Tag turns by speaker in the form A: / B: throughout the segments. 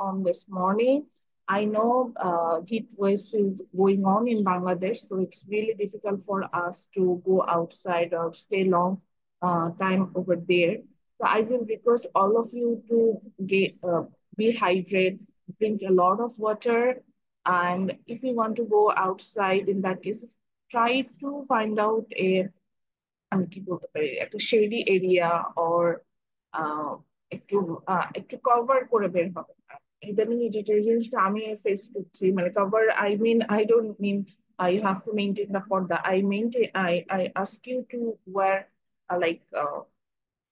A: on this morning. I know heat wave is going on in Bangladesh, so it's really difficult for us to go outside or stay long time over there. So I will request all of you to be hydrated, drink a lot of water, and if you want to go outside, in that case, try to find out আমি কি বলতে পারি একটা shady area or একটু একটু cover করে বের হবে। ইদানিং এই যে জিনিসটা আমি ফেস করছি, মানে cover I mean I don't mean you have to maintain the পর্দা, I maintain I ask you to wear like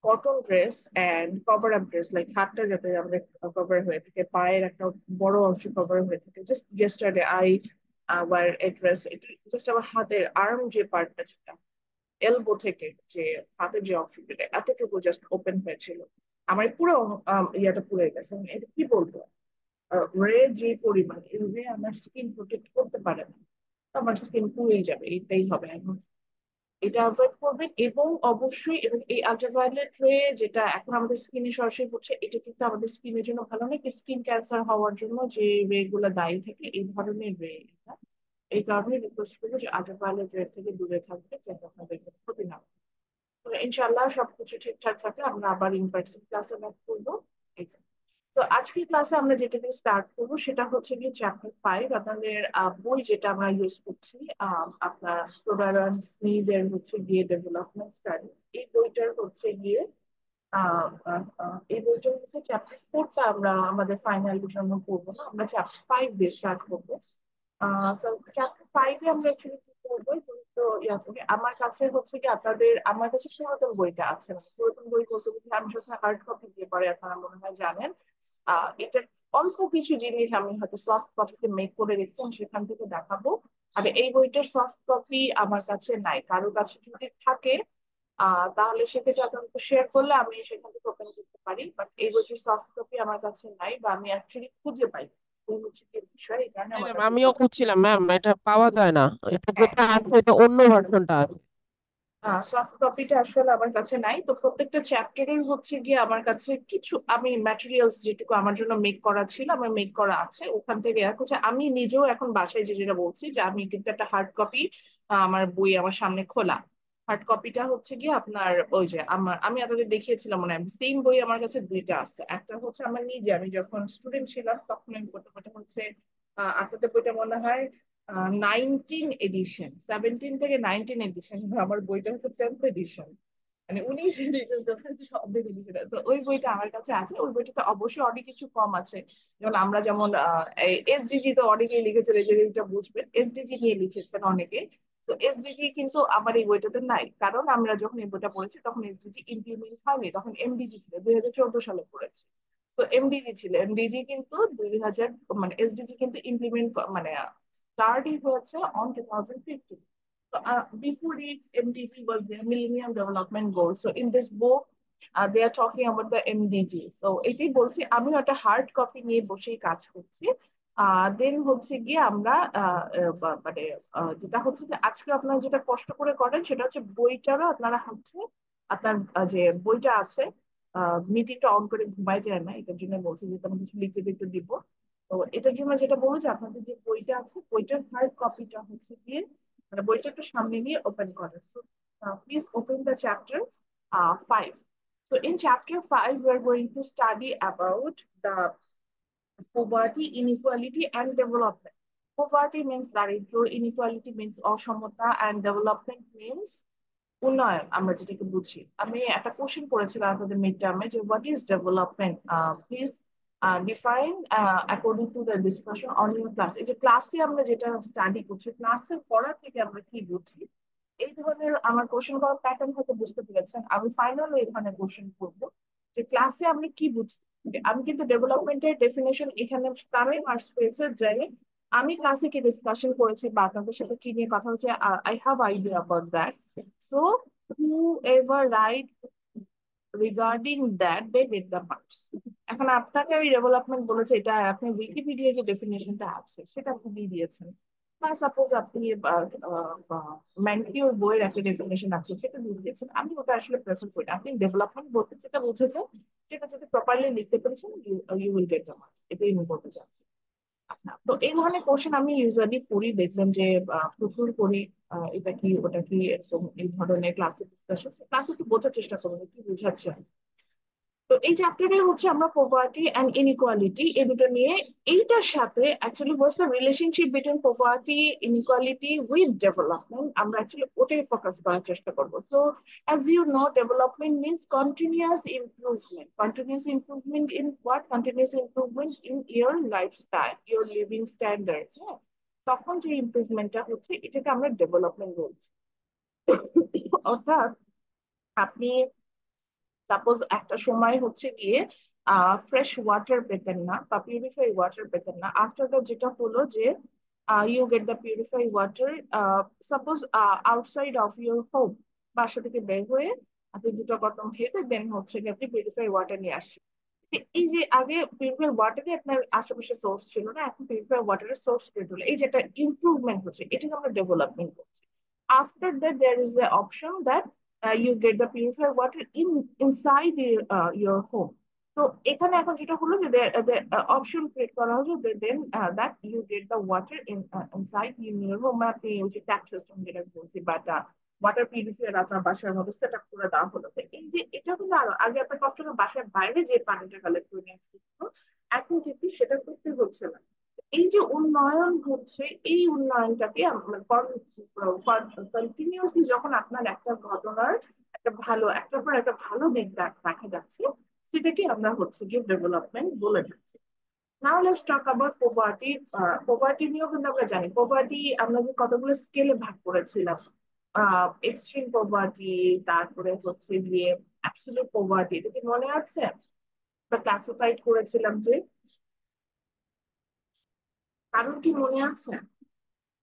A: cotton dress and cover up dress, like হাতটা যাতে আমাদের কভার হয়ে থাকে, পায়ের একটা বড় অংশ কভার হয়ে থাকে। Just yesterday I wear a dress, just আমার হাতের আর্ম যে পার্টটা সেটা এলবো থেকে যে হাতের যে অংশটা এতটুকু জাস্ট ওপেন হয়েছিল, আমার পুরো ইয়াটা পুড়ে গেছে। আমি এটা কি বলবো, রে যে পরিমাণ এই রে আমার স্কিন প্রোটেক্ট করতে পারে না, তো আমার স্কিন পুড়েই যাবে, এটাই হবে এখন। এটা অ্যাভয়েড করবেন, এবং অবশ্যই এবং এই আল্ট্রাভায়োলেট রে যেটা এখন আমাদের স্কিনে সরাসরি পড়ছে, এটা কিন্তু আমাদের স্কিনের জন্য ভালো না, স্কিন ক্যান্সার হওয়ার জন্য যে রে গুলো দায়ী থাকে এই ধরনের রে। এই কারণে রিকোয়েস্ট করবো যে আল্ট্রাভায়োলেট রে থেকে দূরে থাকবে, যাতে আপনাদের কোনো ক্ষতি না হয়। তো ইনশাল্লাহ সবকিছু ঠিকঠাক থাকলে আমরা আবার ইন পার্সন ক্লাসে ব্যাক করবো। তো আজকের ক্লাসে আমরা যেটা দিয়ে স্টার্ট করবো সেটা হচ্ছে গিয়ে চ্যাপ্টার 5। আপনাদের বই যেটা আমরা ইউজ করছি, আপনার প্রোডারন স্মিথের হচ্ছে গিয়ে ডেভেলপমেন্ট স্টাডি, এই বইটার হচ্ছে গিয়ে এই বইটার হচ্ছে চ্যাপ্টার 4টা আমরা আমাদের ফাইনালের জন্য পড়বো না, আমরা চ্যাপ্টার 5 দিয়ে স্টার্ট করবো। তো চ্যাপ্টার 5-এ আমরা অ্যাকচুয়ালি কি করবো, তো আমার কাছে হচ্ছে কি আপনাদের, আমার কাছে পুরাতন বইটা আছে, মানে পুরাতন বই বলতে গেলে আমি সবসময় হার্ড কপি দিয়ে পরে, আপনারা মনে হয় জানেন। এটার অল্প কিছু জিনিস আমি হয়তো সফট কপিতে মেক করে রেখেছি, আমি সেখান থেকে দেখাবো। আর এই বইটার সফট কপি আমার কাছে নাই, কারো কাছে যদি থাকে তাহলে সেক্ষেত্রে আপনাকে শেয়ার করলে আমি সেখান থেকে ওপেন করতে পারি, বাট এই বইটির সফট কপি আমার কাছে নাই, বা আমি অ্যাকচুয়ালি খুঁজে পাই। এই হচ্ছে কি বিষয়, এই কারণে
B: হ্যাঁ
A: আমার
B: ম্যাম,
A: কাছে
B: আমিও খুঁজছিলাম ম্যাম, এটা পাওয়া যায় না। এটা যেটা আছে এটা অন্য ভার্সনটা আছে।
A: সফট কপিটা আসলে আমার কাছে নাই। তো প্রত্যেকটা চ্যাপ্টারের হচ্ছে গিয়ে আমার কাছে কিছু আমি ম্যাটেরিয়ালস যেটুকু আমার জন্য মেক করা ছিল আমার মেক করা আছে, ওখান থেকে এখন আমি নিজেও এখন বাসায় যে যেটা বলছি যে আমি কিন্তু একটা হার্ড কপি আমার বই আমার সামনে খোলা। হার্ড কপিটা হচ্ছে গিয়ে আপনার ওই যে আমি আপনাদের দেখিয়েছিলাম, মানে সেম বই আমার কাছে দুইটা আছে। একটা হচ্ছে আমার নিজে আমি যখন স্টুডেন্ট ছিলাম তখন আমি পড়তে পড়তে হচ্ছে আপনাদের বইটা মনে হয় 19 এডিশন, 17 থেকে 19 এডিশন, আমার বইটা হচ্ছে 10th এডিশন, মানে 19 এডিশন সব এডিশন। তো ওই বইটা আমার কাছে আছে, ওই বইটাতে অবশ্যই অনেক কিছু কম আছে। যেমন আমরা যেমন এসডিজি তো অনেকেই লিখেছেন, এই জিনিসটা বুঝবেন, এসডিজি নিয়ে লিখেছেন অনেকে। তো এসডিজি কিন্তু আমার এই বইটাতে নাই, কারণ আমরা যখন এই বইটা পড়েছি তখন এসডিজি ইমপ্লিমেন্ট হয়নি, তখন এমডিজি ছিল, 2014 সালে পড়েছি। তো এমডিজি ছিল, এমডিজি কিন্তু 2000, মানে এসডিজি কিন্তু ইমপ্লিমেন্ট মানে স্টার্টই হয়েছে on 2015. So before it, MDG was the Millennium Development Goals. So in this book, they are talking about the MDG. So এটাই বলছি, আমি একটা হার্ড কপি নিয়ে বসেই কাজ করছি। দেন হচ্ছে গিয়ে আমরা মানে যেটা হচ্ছে যে আজকে আপনারা যেটা কষ্ট করে করেন সেটা হচ্ছে বইটারও আপনারা হচ্ছে আপনার যে বইটা আছে, মিটিংটা অন করে ঘুমায় যায় না, এটার জন্য বলছি যে আমি কিছু লিখতে লিখতে দিব। তো এটার জন্য যেটা বলবো যে আপনাদের যে বইটা আছে বইটার হার্ড কপিটা হচ্ছে গিয়ে, মানে বইটা একটু সামনে নিয়ে ওপেন করেন। So please open the chapter 5. So in chapter 5, we're going to study about the poverty, inequality, and development. Poverty means দারিদ্র, inequality means অসমতা, and development means উন্নয়ন, আমরা যেটাকে বুঝি। আমি একটা কোশ্চেন করেছিলাম আপনাদের মিড টার্মে যে what is development, please define according to the discussion on your class. এই যে ক্লাসে আমরা যেটা স্টাডি করছি, ক্লাসের পড়া থেকে আমরা কি বুঝি, এই ধরনের আমার কোশ্চেন করার প্যাটার্ন হয়তো বুঝতে পেরেছেন। আমি ফাইনালি এই ধরনের কোশ্চেন করবো যে ক্লাসে আমি কি বুঝছি। আমি কিন্তু ডেভেলপমেন্টের ডেফিনেশন এখানে তারই মার্কস পেয়েছে যে আমি ক্লাসে কি ডিসকাশন করেছি বা আপনাদের সাথে কি নিয়ে কথা হচ্ছে, I have idea about that. So whoever write regarding that they get the marks. এখন আপনাকে ওই ডেভেলপমেন্ট বলেছে, এটা আপনি উইকিপিডিয়া যে ডেফিনেশনটা আছে সেটা আপনি দিয়ে দিয়েছেন। বা সাপোজ আপনি ম্যানকিউর বইয়ের একটা ডেফিনেশন আছে, সেটা দিয়ে দিয়েছেন, আমি ওটা আসলে প্রেফার করি না। আপনি ডেভেলপমেন্ট বলতে যেটা বুঝেছেন সেটা যদি প্রপারলি লিখতে পেরেছেন, you will get the marks, এটাই আমি বলতে চাচ্ছি। আচ্ছা, তো এই ধরনের কোশ্চেন আমি ইউজুয়ালি করি, দেখবেন যে প্রচুর করি। এটা কি ওটা কি, এরকম এই ধরনের ক্লাসে ডিসকাশন, ক্লাসে একটু বোঝার চেষ্টা করবো কি বুঝাচ্ছে। তো এই চ্যাপ্টারে হচ্ছে আমরা পভার্টি অ্যান্ড ইনইকুয়ালিটি এই দুটো নিয়ে, এইটার সাথে actually what's the relationship between poverty inequality with development, আমরা অ্যাকচুয়ালি ওটাই ফোকাস করার চেষ্টা করবো। তো as you know, development means continuous improvement in what, continuous improvement in your lifestyle, your living standard. হ্যাঁ, তখন যে ইমপ্রুভমেন্টটা হচ্ছে এটাকে আমরা ডেভেলপমেন্ট বলছি। অর্থাৎ আপনি সাপোজ একটা সময় হচ্ছে গিয়ে ফ্রেশ ওয়াটার পেতেন না বা পিউরিফাই ওয়াটার পেতেন না, আফটার দ্যাট যেটা হলো যে you get the purify water, suppose outside of your home, বাসা থেকে বের হয়ে আপনি দুটো কদম হেঁটে দেন হচ্ছে গিয়ে আপনি পিউরিফাই ওয়াটার নিয়ে আসেন। এই যে আগে পিউরিফাই ওয়াটারে আপনার আশেপাশে সোর্স ছিল না, এখন পিউরিফাই ওয়াটারের সোর্স ক্রিয়েট হলো, এই যে একটা ইমপ্রুভমেন্ট হচ্ছে, এটাকে আমরা ডেভেলপমেন্ট করছি। After that, there is the option that you get the purified water inside your home. তো এখানে এখন যেটা হলো যে অপশন ক্রিয়েট করা হলো যে then that you get the water inside your home. আপনি ওই যে ট্যাপ সিস্টেম যেটা বলছি, বা ওয়াটার পিউরিফায়ার আপনার বাসার মধ্যে সেট আপ করে দেওয়া হলো। তো এই যে এটা কিন্তু আরো আগে আপনার কষ্ট করে বাসার বাইরে যে পানিটা কালেক্ট করে নিয়ে আসতে হতো, এখন কিন্তু সেটা করতে হচ্ছে না। এই যে উন্নয়ন হচ্ছে, এই উন্নয়নটাকে কন্টিনিউয়াসলি যখন আপনার একটা ঘটনার একটা ভালো, একটার পর একটা ভালো দিক দেখা যাচ্ছে, সেটাকে আমরা হচ্ছে গিয়ে ডেভেলপমেন্ট বলে থাকছি। Now let's talk about poverty. Poverty নিয়েও কিন্তু আমরা জানি, পোভার্টি আমরা যে কতগুলো স্কেলে ভাগ করেছিলাম, এক্সট্রিম পোভার্টি, তারপরে হচ্ছে গিয়ে অ্যাবসলিউট পোভার্টি, এটা কি মনে আছে? আমরা ক্লাসিফাইড করেছিলাম যে, কারণ কি মনে আছে?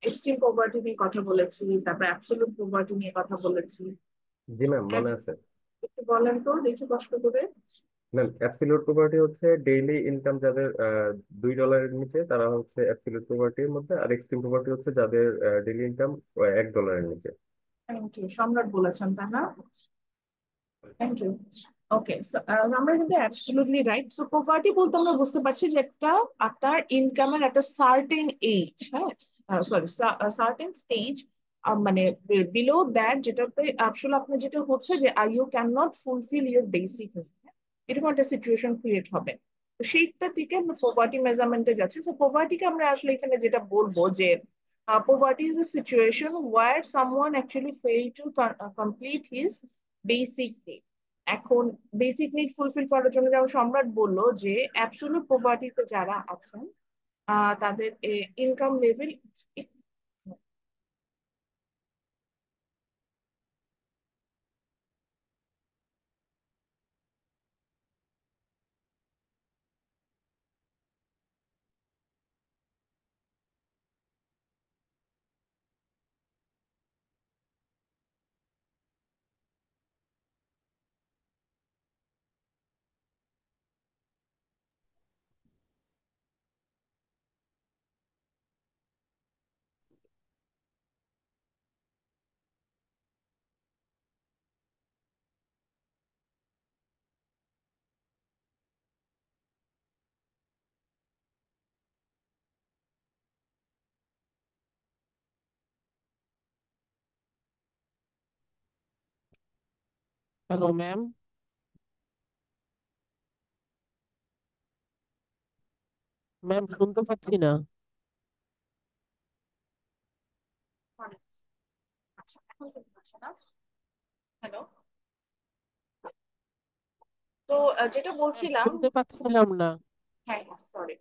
A: এক্সট্রিম পভার্টি নিয়ে কথা বলেছি, তারপর অ্যাবসলিউট পভার্টি নিয়ে কথা বলেছি।
C: জি ম্যাম, মনে
A: এক-
C: আছে।
A: একটু বলেন তো দেখি কষ্ট করে।
C: ম্যাম, অ্যাবসলিউট পভার্টি হচ্ছে ডেইলি ইনকাম যাদের $2 নিচে, তারা হচ্ছে অ্যাবসলিউট পভার্টির মধ্যে। আর এক্সট্রিম পভার্টি হচ্ছে যাদের ডেইলি ইনকাম $1 নিচে।
A: থ্যাংক ইউ, সম্রাট বলেছেন তাই না? Thank you. ওকে, আমরা কিন্তু অ্যাবসলিউটলি রাইট। সো পভার্টি বলতে আমরা বুঝতে পারছি যে একটা আপনার ইনকামের একটা সার্টেন এজ, হ্যাঁ, সরি, সার্টেন স্টেজ, মানে বিলো দ্যাট, যেটাতে আসলে আপনার যেটা হচ্ছে যে you can not fulfil your basic need, এরকম একটা সিচুয়েশন ক্রিয়েট হবে। তো সেইটা থেকে আমরা পভার্টি মেজারমেন্টে যাচ্ছি। সো পভার্টিকে আমরা আসলে এখানে যেটা বলবো যে poverty is a situation where someone actually failed to complete his basic need. এখন বেসিক নিড ফুলফিল করার জন্য যেমন সম্রাট বললো যে অ্যাবসলিউট পভার্টিতে যারা আছেন তাদের income level,
B: hello ma'am. Ma'am শুনতে পাচ্ছি না।
A: আচ্ছা এখন শুনতে পাচ্ছে না? হ্যালো। তো যেটা
B: ম্যাম
A: বলছিলাম,
B: শুনতে পাচ্ছিলাম না।
A: হ্যাঁ সরি,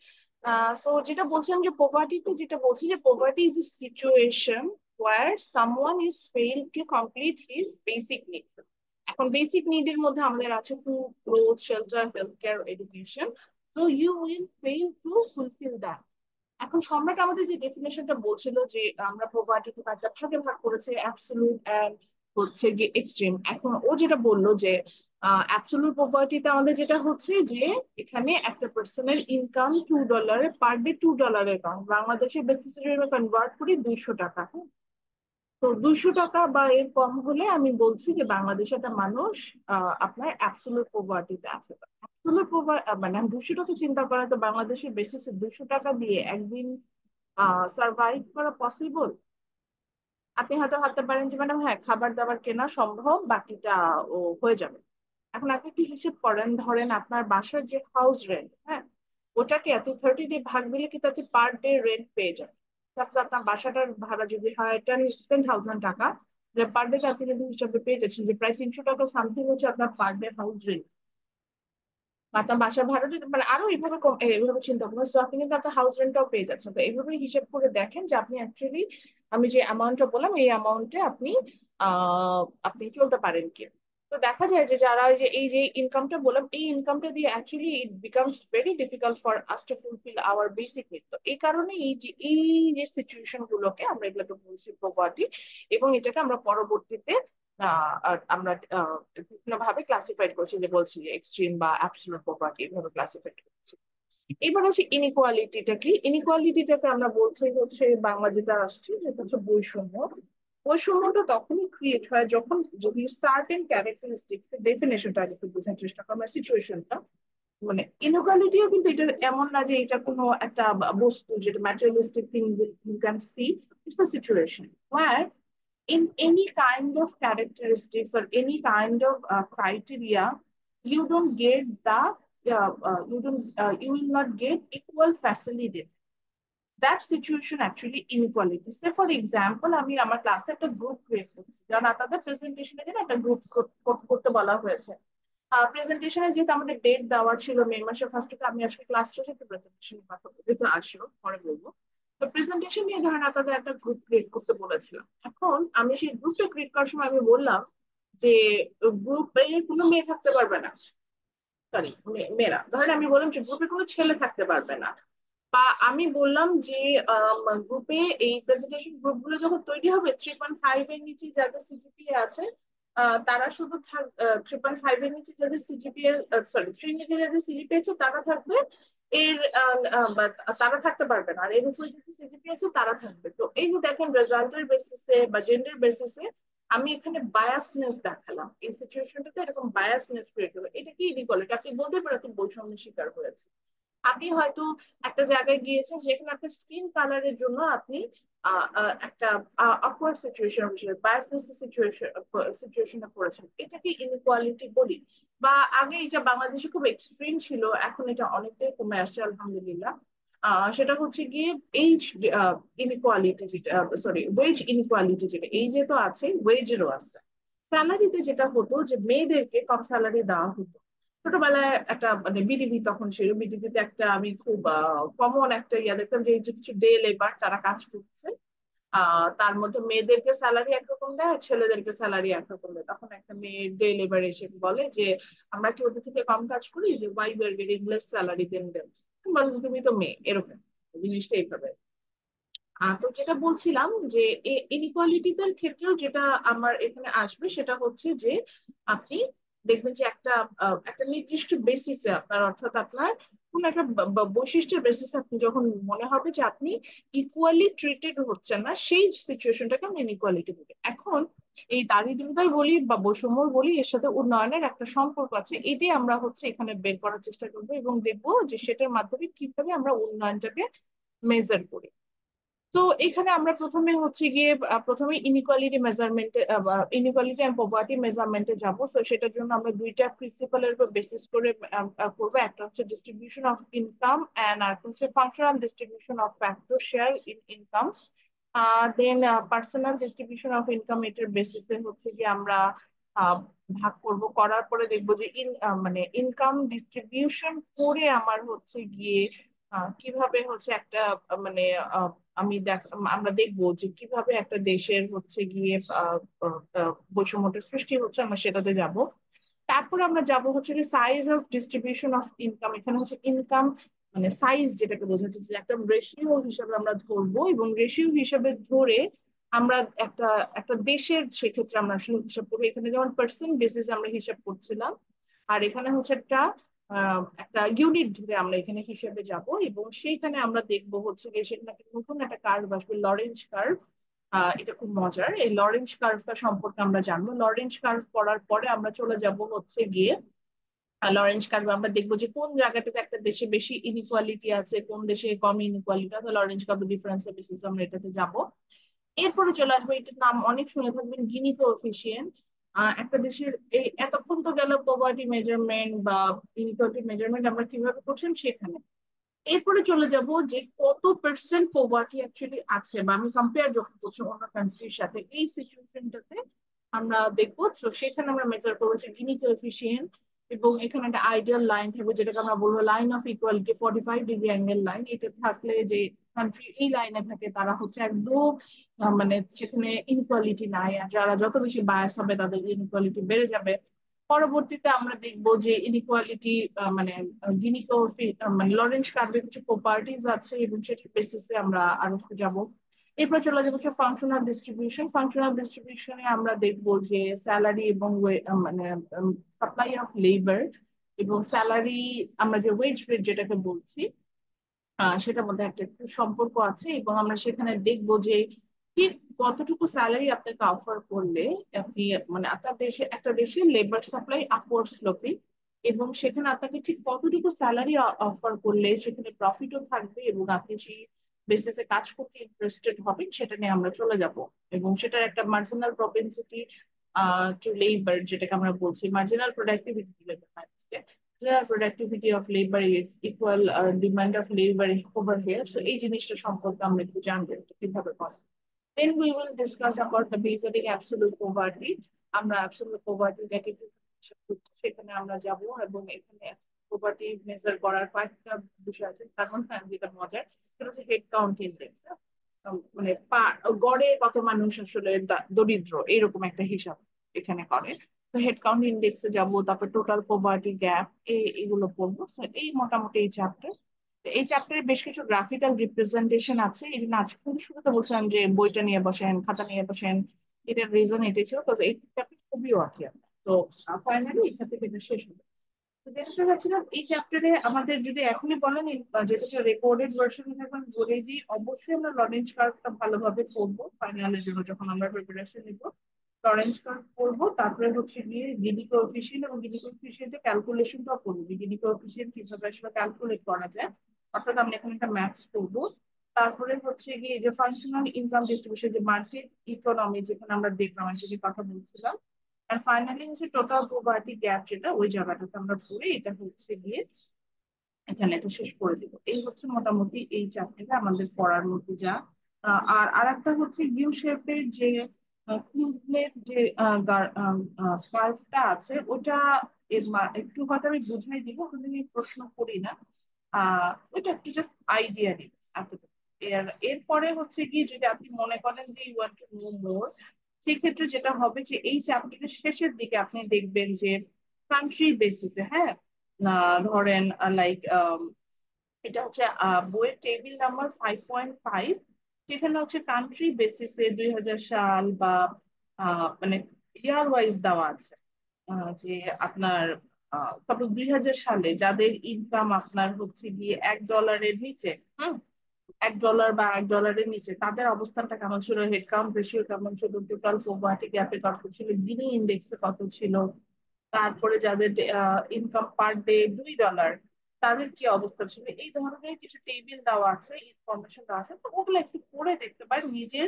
A: সো যেটা বলছিলাম যে পোভার্টিতে যেটা বলছি যে poverty is a situation where someone is fail to complete his basic need. এখন বেসিক নিডের মধ্যে আমাদের আছে food, cloth, shelter, health care, education. তো you will fail to fulfil that. এখন সম্রাট আমাদের যে ডেফিনেশনটা বলছিল যে আমরা প্রপার্টিকে কয়েকটা ভাগে ভাগ করেছে, অ্যাবসলিউট এন্ড হচ্ছে গিয়ে এক্সট্রিম। এখন ও যেটা বললো যে অ্যাবসলিউট পভার্টিতে আমাদের যেটা হচ্ছে যে এখানে একটা পার্সনের ইনকাম $2 পার ডে, $2 কম, বাংলাদেশের বেসিসে যদি কনভার্ট করি 200 টাকা। হ্যাঁ, তো 200 টাকা বা এর কম হলে আমি বলছি যে বাংলাদেশে একটা মানুষ আপনার অ্যাবসলিউট পভার্টিতে আছে। অ্যাবসলিউট মানে 200 টাকা চিন্তা করা, তো বাংলাদেশের বেসিসে 200 টাকা দিয়ে একদিন সার্ভাইভ করা পসিবল? আপনি হয়তো ভাবতে পারেন যে ম্যাডাম হ্যাঁ, খাবার দাবার কেনা সম্ভব, বাকিটা ও হয়ে যাবে। এখন আপনি কি হিসেব করেন, ধরেন আপনার বাসার যে হাউস রেন্ট, হ্যাঁ, ওটাকে আপনি 30 দিয়ে ভাগ দিলে কিন্তু আপনি পার ডে রেন্ট পেয়ে যাবেন। তারপর আপনার বাসাটার ভাড়া যদি হয় 10,000 টাকা, পার ডে আপনি যদি হিসাবে পেয়ে যাচ্ছেন যে প্রায় 300 টাকা সামথিং হচ্ছে আপনার পার ডে হাউস রেন্ট। আপনার বাসার ভাড়া যদি মানে আরো এইভাবে এইভাবে চিন্তা করবেন, তো আপনি কিন্তু আপনার হাউস রেন্টটাও পেয়ে যাচ্ছেন। তো এইভাবে হিসেব করে দেখেন যে আপনি অ্যাকচুয়ালি, আমি যে অ্যামাউন্টটা বললাম এই অ্যামাউন্টে আপনি আপনি চলতে পারেন কি। তো দেখা যায় যে যারা এই যে ইনকামটা বললাম, এই ইনকামটা দিয়ে actually it becomes very difficult for us to fulfil our basic need. তো এই কারণে এই যে সিচুয়েশন গুলোকে আমরা এগুলোকে বলছি প্রপার্টি, এবং এটাকে আমরা পরবর্তীতে আর আমরা বিভিন্ন ভাবে ক্লাসিফাইড করছি, যে বলছি যে এক্সট্রিম বা অ্যাবসলিউট প্রপার্টি এভাবে ক্লাসিফাইড করছি। এবার হচ্ছে ইনইকুয়ালিটিটা কি। ইনইকুয়ালিটিটাকে আমরা বলছি হচ্ছে বাংলা যেটা আসছে যেটা হচ্ছে বৈষম্য। বৈষম্যটা তখনই ক্রিয়েট হয় যখন যদি সার্টেন ক্যারেক্টারিস্টিক্স, ডেফিনেশনটা আগে একটু বোঝার চেষ্টা করবো, সিচুয়েশনটা। মানে ইনইকুয়ালিটিও কিন্তু এটা এমন না যে এটা কোনো একটা বস্তু যেটা materialistic thing you can see. It's a situation where in any kind of characteristics or any kind of criteria, you don't get you will not get equal facility. That situation actually inequality. Say for example, আমি আমার ক্লাসে একটা group create করছি, যেমন আপনাদের প্রেজেন্টেশনের জন্য একটা group করতে বলা হয়েছে। প্রেজেন্টেশনে যেহেতু আমাদের ডেট দেওয়া ছিল মে মাসের ফার্স্ট থেকে, আমি আজকে ক্লাস শেষে একটা প্রেজেন্টেশন যেহেতু আসলো পরে বলবো। তো প্রেজেন্টেশন নিয়ে ধরেন আপনাদের একটা গ্রুপ ক্রিয়েট করতে বলেছিলাম। এখন আমি সেই গ্রুপটা ক্রিয়েট করার সময় আমি বললাম যে গ্রুপে কোনো মেয়ে থাকতে পারবে না, সরি মেয়েরা, ধরেন আমি বললাম যে গ্রুপে কোনো ছেলে থাকতে পারবে না। বা আমি বললাম যে গ্রুপে এই প্রেজেন্টেশন গ্রুপ গুলো যখন তৈরি হবে 3.5 এর নিচে যাদের সিজিপিএ আছে তারা শুধু 3.5 এর নিচে যাদের সিজিপিএ, সরি 3 এর নিচে যাদের সিজিপিএ আছে তারা থাকবে, এর তারা থাকতে পারবে না, আর এর উপরে যদি সিজিপিএ আছে তারা থাকবে। তো এই যে দেখেন রেজাল্টের বেসিসে বা জেন্ডার বেসিসে আমি এখানে বায়াসনেস দেখালাম, এই সিচুয়েশনটাতে এরকম বায়াসনেস ক্রিয়েট হলো। এটা কি ইনইকুয়ালিটি? আপনি বলতে পারেন আপনি বৈষম্যের শিকার হয়েছে। আপনি হয়তো একটা জায়গায় গিয়েছেন যেখানে আপনার স্কিন কালারের জন্য আপনি একটা অকওয়ার্ড সিচুয়েশন, বায়াসনেস সিচুয়েশনে পড়েছেন, এটাকে ইনইকুয়ালিটি বলি। বা আগে এটা বাংলাদেশে খুব এক্সট্রিম ছিল, এখন এটা অনেকটাই কমে আসছে আলহামদুলিল্লাহ। সেটা হচ্ছে গিয়ে এইজ ইনইকুয়ালিটি, যেটা সরি ওয়েজ ইনইকুয়ালিটি, যেটা এই যে তো আছে ওয়েজেরও আছে। স্যালারিতে যেটা হতো যে মেয়েদেরকে কম স্যালারি দেওয়া হতো। ছোটবেলায় একটা মানে বিডিবি, তখন সেই বিডিবিতে একটা আমি খুব কমন একটা ইয়া দেখতাম যে এই যে কিছু ডে লেবার তারা কাজ করছে, তার মধ্যে মেয়েদেরকে স্যালারি একরকম দেয় আর ছেলেদেরকে স্যালারি একরকম দেয়। তখন একটা মেয়ে ডে লেবার এসে বলে যে আমরা কি ওদের থেকে কম কাজ করি, যে why we are getting less salary then them. তুমি তো মেয়ে, এরকম জিনিসটা এইভাবে। তো যেটা বলছিলাম যে ইনইকুয়ালিটিদের ক্ষেত্রেও যেটা আমার এখানে আসবে সেটা হচ্ছে যে আপনি দেখবেন যে একটা নির্দিষ্ট বেসিসে আপনার, অর্থাৎ আপনার কোন একটা বৈশিষ্ট্যের বেসিসে আপনি যখন মনে হবে যে আপনি ইকুয়ালি ট্রিটেড হচ্ছেন না, সেই সিচুয়েশনটাকে আমরা ইনইকুয়ালিটি বলি। এখন এই দারিদ্রতাই বলি বা বৈষম্য বলি, এর সাথে উন্নয়নের একটা সম্পর্ক আছে, এটাই আমরা হচ্ছে এখানে বের করার চেষ্টা করবো এবং দেখবো যে সেটার মাধ্যমে কিভাবে আমরা উন্নয়নটাকে মেজার করি। তো এখানে আমরা প্রথমে হচ্ছে গিয়ে প্রথমে ইনইকুয়ালিটি মেজারমেন্টে, ইনইকুয়ালিটি এন্ড পভার্টি মেজারমেন্টে যাব। তো সেটার জন্য আমরা দুইটা প্রিন্সিপালের উপর বেসিস করে করবো। একটা হচ্ছে ডিস্ট্রিবিউশন অফ ইনকাম এন্ড আর হচ্ছে functional distribution of factor share in income. Then personal distribution of income, এটার বেসিসে হচ্ছে গিয়ে আমরা আহ, ভাগ করব। করার পরে দেখবো যে মানে ইনকাম ডিস্ট্রিবিউশন করে আমার হচ্ছে গিয়ে কিভাবে হচ্ছে একটা মানে আমি আমরা দেখবো যে কিভাবে একটা দেশের হচ্ছে গিয়ে বৈষম্যটা সৃষ্টি হচ্ছে, আমরা সেটাতে যাব। তারপর আমরা যাব হচ্ছে যে size of distribution of income. এখানে হচ্ছে ইনকাম মানে সাইজ যেটাকে বোঝাচ্ছে যে একটা রেশিও হিসাবে আমরা ধরবো, এবং রেশিও হিসাবে ধরে আমরা একটা একটা দেশের সেক্ষেত্রে আমরা আসলে হিসাব করবো। এখানে যেমন পার্সেন্ট বেসিস আমরা হিসাব করছিলাম, আর এখানে হচ্ছে একটা ইউনিট ধরে আমরা এখানে হিসেবে যাব, এবং সেইখানে আমরা দেখবো হচ্ছে যে সেখানে একটা নতুন একটা কার্ভ আসবে, লরেঞ্জ কার্ভ। এটা খুব মজার, এই লরেঞ্জ কার্ভটা সম্পর্কে আমরা জানবো। লরেঞ্জ কার্ভ পড়ার পরে আমরা চলে যাব হচ্ছে গিয়ে লরেঞ্জ কার্ভ, আমরা দেখবো যে কোন জায়গাটাতে একটা দেশে বেশি ইনইকুয়ালিটি আছে, কোন দেশে কম ইনইকুয়ালিটি আছে। লরেঞ্জ কার্ভ ডিফারেন্স বেসিস আমরা এটাতে যাব। এরপরে চলে আসবে, এটার নাম অনেক শুনে থাকবেন, গিনি কোএফিসিয়েন্ট। একটা দেশের এই এতক্ষণ তো গেল পভার্টি মেজারমেন্ট বা ইনইকুয়ালিটি মেজারমেন্ট আমরা কিভাবে করছেন সেখানে। এরপরে চলে যাব যে কত পার্সেন্ট পভার্টি অ্যাকচুয়ালি আছে, বা আমি কম্পেয়ার যখন করছি অন্য কান্ট্রির সাথে, এই সিচুয়েশনটাতে আমরা দেখবো। তো সেখানে আমরা মেজার করবো যে গিনি কোএফিসিয়েন্ট, এবং এখানে একটা আইডিয়াল লাইন থাকবে যেটাকে আমরা বলবো line of equality, 45 degree angle line. এটা থাকলে যে কান্ট্রি এই লাইনে থাকে তারা হচ্ছে একদম মানে যেখানে ইনইকুয়ালিটি নাই, আর যারা যত বেশি বায়াস হবে তাদের ইনইকুয়ালিটি বেড়ে যাবে। পরবর্তীতে আমরা দেখবো যে ইনইকুয়ালিটি মানে গিনি মানে লরেন্স কার্ভের কিছু প্রপার্টিজ আছে, এবং সেটার বেসিসে আমরা আরো যাব। এরপর চলে যাবো হচ্ছে ফাংশনাল ডিস্ট্রিবিউশন। ফাংশনাল ডিস্ট্রিবিউশনে আমরা দেখবো যে স্যালারি এবং মানে সাপ্লাই অফ লেবার এবং স্যালারি, আমরা যে ওয়েজ রেট যেটাকে বলছি, সেটার মধ্যে একটা একটু সম্পর্ক আছে। এবং আমরা সেখানে দেখবো যে ঠিক কতটুকু স্যালারি আপনাকে অফার করলে আপনি মানে আপনার দেশে একটা দেশে লেবার সাপ্লাই আপওয়ার্ড স্লোপিং, এবং সেখানে আপনাকে ঠিক কতটুকু স্যালারি অফার করলে সেখানে প্রফিটও থাকবে এবং আপনি সেই বেসিসে কাজ করতে ইন্টারেস্টেড হবেন, সেটা নিয়ে আমরা চলে যাব। এবং সেটার একটা মার্জিনাল প্রপেন্সিটি টু লেবার, যেটাকে আমরা বলছি marginal productivity, the productivity of labor is equal demand of labor over here. So এই জিনিসটা সম্পর্কে আমরা একটু জানবো এটা কিভাবে করে। Then we will discuss about the basic absolute poverty. আমরা absolute poverty দেখে সেখানে আমরা যাব, এবং এখানে poverty মেজার করার কয়েকটা বিষয় আছে। তার মধ্যে যেটা মজার সেটা হচ্ছে হেড কাউন্ট ইন্ডেক্স। মানে গড়ে কত মানুষ আসলে দরিদ্র, এরকম একটা হিসাব এখানে করে। তো হেড কাউন্ট ইন্ডেক্সে যাবো, তারপর টোটাল পভার্টি গ্যাপ, এগুলো পড়বো। So এই মোটামুটি এই চ্যাপ্টার। এই চ্যাপ্টারে বেশ কিছু গ্রাফিক্যাল রিপ্রেজেন্টেশন আছে, এই জন্য আজকে কিন্তু শুরুতে বলছিলাম যে বইটা নিয়ে বসেন, খাতা নিয়ে বসেন। এটার রিজন এটাই ছিল, কারণ এই চ্যাপ্টার খুবই ওয়াকি। তো ফাইনালি এখান থেকে এটা শেষ হবে। তো যেটা চাচ্ছিলাম, এই চ্যাপ্টারে আমাদের যদি এখনই বলেন, যেটা রেকর্ডেড ভার্সন এখন বলে দিই, অবশ্যই আমরা লরেঞ্জ কার্ভটা ভালোভাবে পড়বো ফাইনালের জন্য যখন আমরা প্রিপারেশন নিব। লরেঞ্জ কার্ভ পড়বো, তারপরে হচ্ছে গিয়ে গিনি কোএফিসিয়েন্ট, এবং গিনি কোএফিসিয়েন্টের ক্যালকুলেশনটাও করবো, গিনি কোএফিসিয়েন্ট কিভাবে আসলে ক্যালকুলেট করা যায়, অর্থাৎ আমরা এখানে একটা ম্যাথস করবো। তারপরে হচ্ছে গিয়ে যে ফাংশনাল ইনকাম ডিস্ট্রিবিউশন, যে মার্কেট ইকোনমি, যেখানে আমরা দেখলাম আর যদি কথা বলছিলাম। আর ফাইনালি হচ্ছে টোটাল পভার্টি গ্যাপ, যেটা ওই জায়গাটাতে আমরা পড়ে এটা হচ্ছে গিয়ে এখানে এটা শেষ করে দিব। এই হচ্ছে মোটামুটি এই চ্যাপ্টারে আমাদের পড়ার মধ্যে যা। আর আরেকটা হচ্ছে ইউ শেপের যে কুডলের যে কার্ভটা আছে, ওটা একটু হয়তো আমি বুঝাই দিব, কিন্তু আমি প্রশ্ন করি না। ওইটা একটু জাস্ট আইডিয়া দিব এতটুকু। এরপরে হচ্ছে কি, যদি আপনি মনে করেন যে you want to know more, সেক্ষেত্রে যেটা হবে যে এই চ্যাপ্টারের শেষের দিকে আপনি দেখবেন যে কান্ট্রি বেসিসে, হ্যাঁ, ধরেন লাইক এটা হচ্ছে বইয়ের টেবিল নাম্বার 5.5, সেখানে হচ্ছে কান্ট্রি বেসিসে 2000 সাল বা মানে ইয়ার ওয়াইজ দেওয়া আছে। যে আপনার তারপর 2000 সালে যাদের ইনকাম আপনার হচ্ছে গিয়ে $1 নিচে, হুম, $1 বা $1 নিচে, তাদের অবস্থানটা কেমন ছিল, হেড কাউন্ট রেশিও কেমন ছিল, টোটাল পভার্টি গ্যাপে কত ছিল, গিনি ইন্ডেক্সে কত ছিল, তারপরে যাদের ইনকাম পার ডে $2, তাদের কি অবস্থা ছিল, এই ধরনের কিছু টেবিল দেওয়া আছে, ইনফরমেশন দেওয়া আছে। তো ওগুলো একটু পড়ে দেখতে পারেন নিজের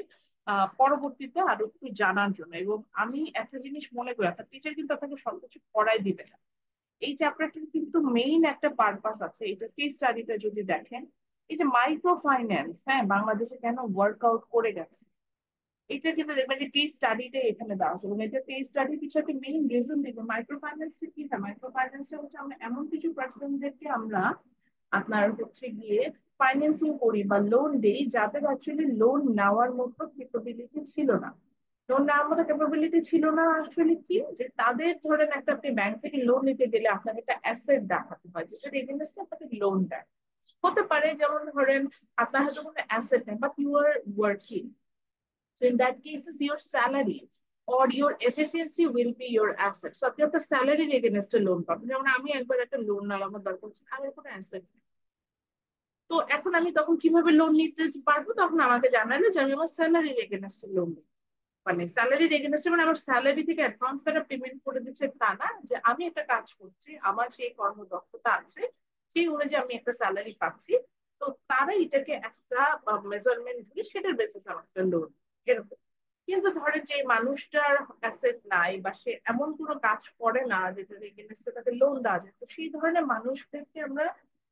A: পরবর্তীতে আরো একটু জানার জন্য। এবং আমি একটা জিনিস মনে করি, একটা টিচার কিন্তু আপনাকে সবকিছু পড়াই দিবে না। এই চ্যাপ্টারটির কিন্তু মেইন একটা পারপাস আছে, এটা কেস স্টাডিটা যদি দেখেন, এই যে মাইক্রো ফাইন্যান্স, হ্যাঁ, বাংলাদেশে কেন ওয়ার্কআউট করে গেছে, এটা কিন্তু দেখবেন যে কেস স্টাডিতে এখানে দেওয়া আছে। এবং এটা কেস স্টাডির পিছনে একটা মেইন রিজন দেখবেন, মাইক্রো ফাইন্যান্সটা কি হয়, মাইক্রো ফাইন্যান্সটা হচ্ছে আমরা এমন কিছু পার্সনদেরকে আমরা আপনার হচ্ছে গিয়ে ফাইন্যান্সিং করি বা লোন দেই, যাদের অ্যাকচুয়ালি লোন নেওয়ার মতো ক্যাপাবিলিটি ছিল না। লোন নেওয়ার মতো ক্যাপাবিলিটি ছিল না আসলে কি, যে তাদের ধরেন একটা, আপনি ব্যাংক থেকে লোন নিতে গেলে আপনাকে একটা অ্যাসেট দেখাতে হয়, যেটা এগেইনস্টে আপনাকে লোন দেয়। হতে পারে যেমন ধরেন আপনার হয়তো কোনো অ্যাসেট নেই, but you are working, so in that case is your salary. or your efficiency will be your asset. So আপনি আপনার স্যালারির এগেনস্টে লোন পাবেন। যেমন আমি একবার একটা লোন নিলাম, আমার দরকার হচ্ছে, আমার কোনো অ্যাসেট, তো এখন আমি তখন কিভাবে লোন নিতে পারবো? তখন আমাকে জানালে যে আমি আমার স্যালারির এগেনস্টে লোন, মানে স্যালারির এগেনস্টে মানে আমার স্যালারি থেকে অ্যাডভান্স তারা পেমেন্ট করে দিচ্ছে তা না, যে আমি একটা কাজ করছি, আমার সেই কর্মদক্ষতা আছে, সেই অনুযায়ী আমি একটা স্যালারি পাচ্ছি, তো তারা এটাকে একটা মেজারমেন্ট ধরে সেটার বেসিস আমার একটা লোন, এরকম। কিন্তু ধরেন যে মানুষটার অ্যাসেট নাই বা সে এমন কোনো কাজ করে না যেটার এগেনস্টে তাকে লোন দেওয়া যায়, তো সেই ধরনের মানুষদেরকে আমরা,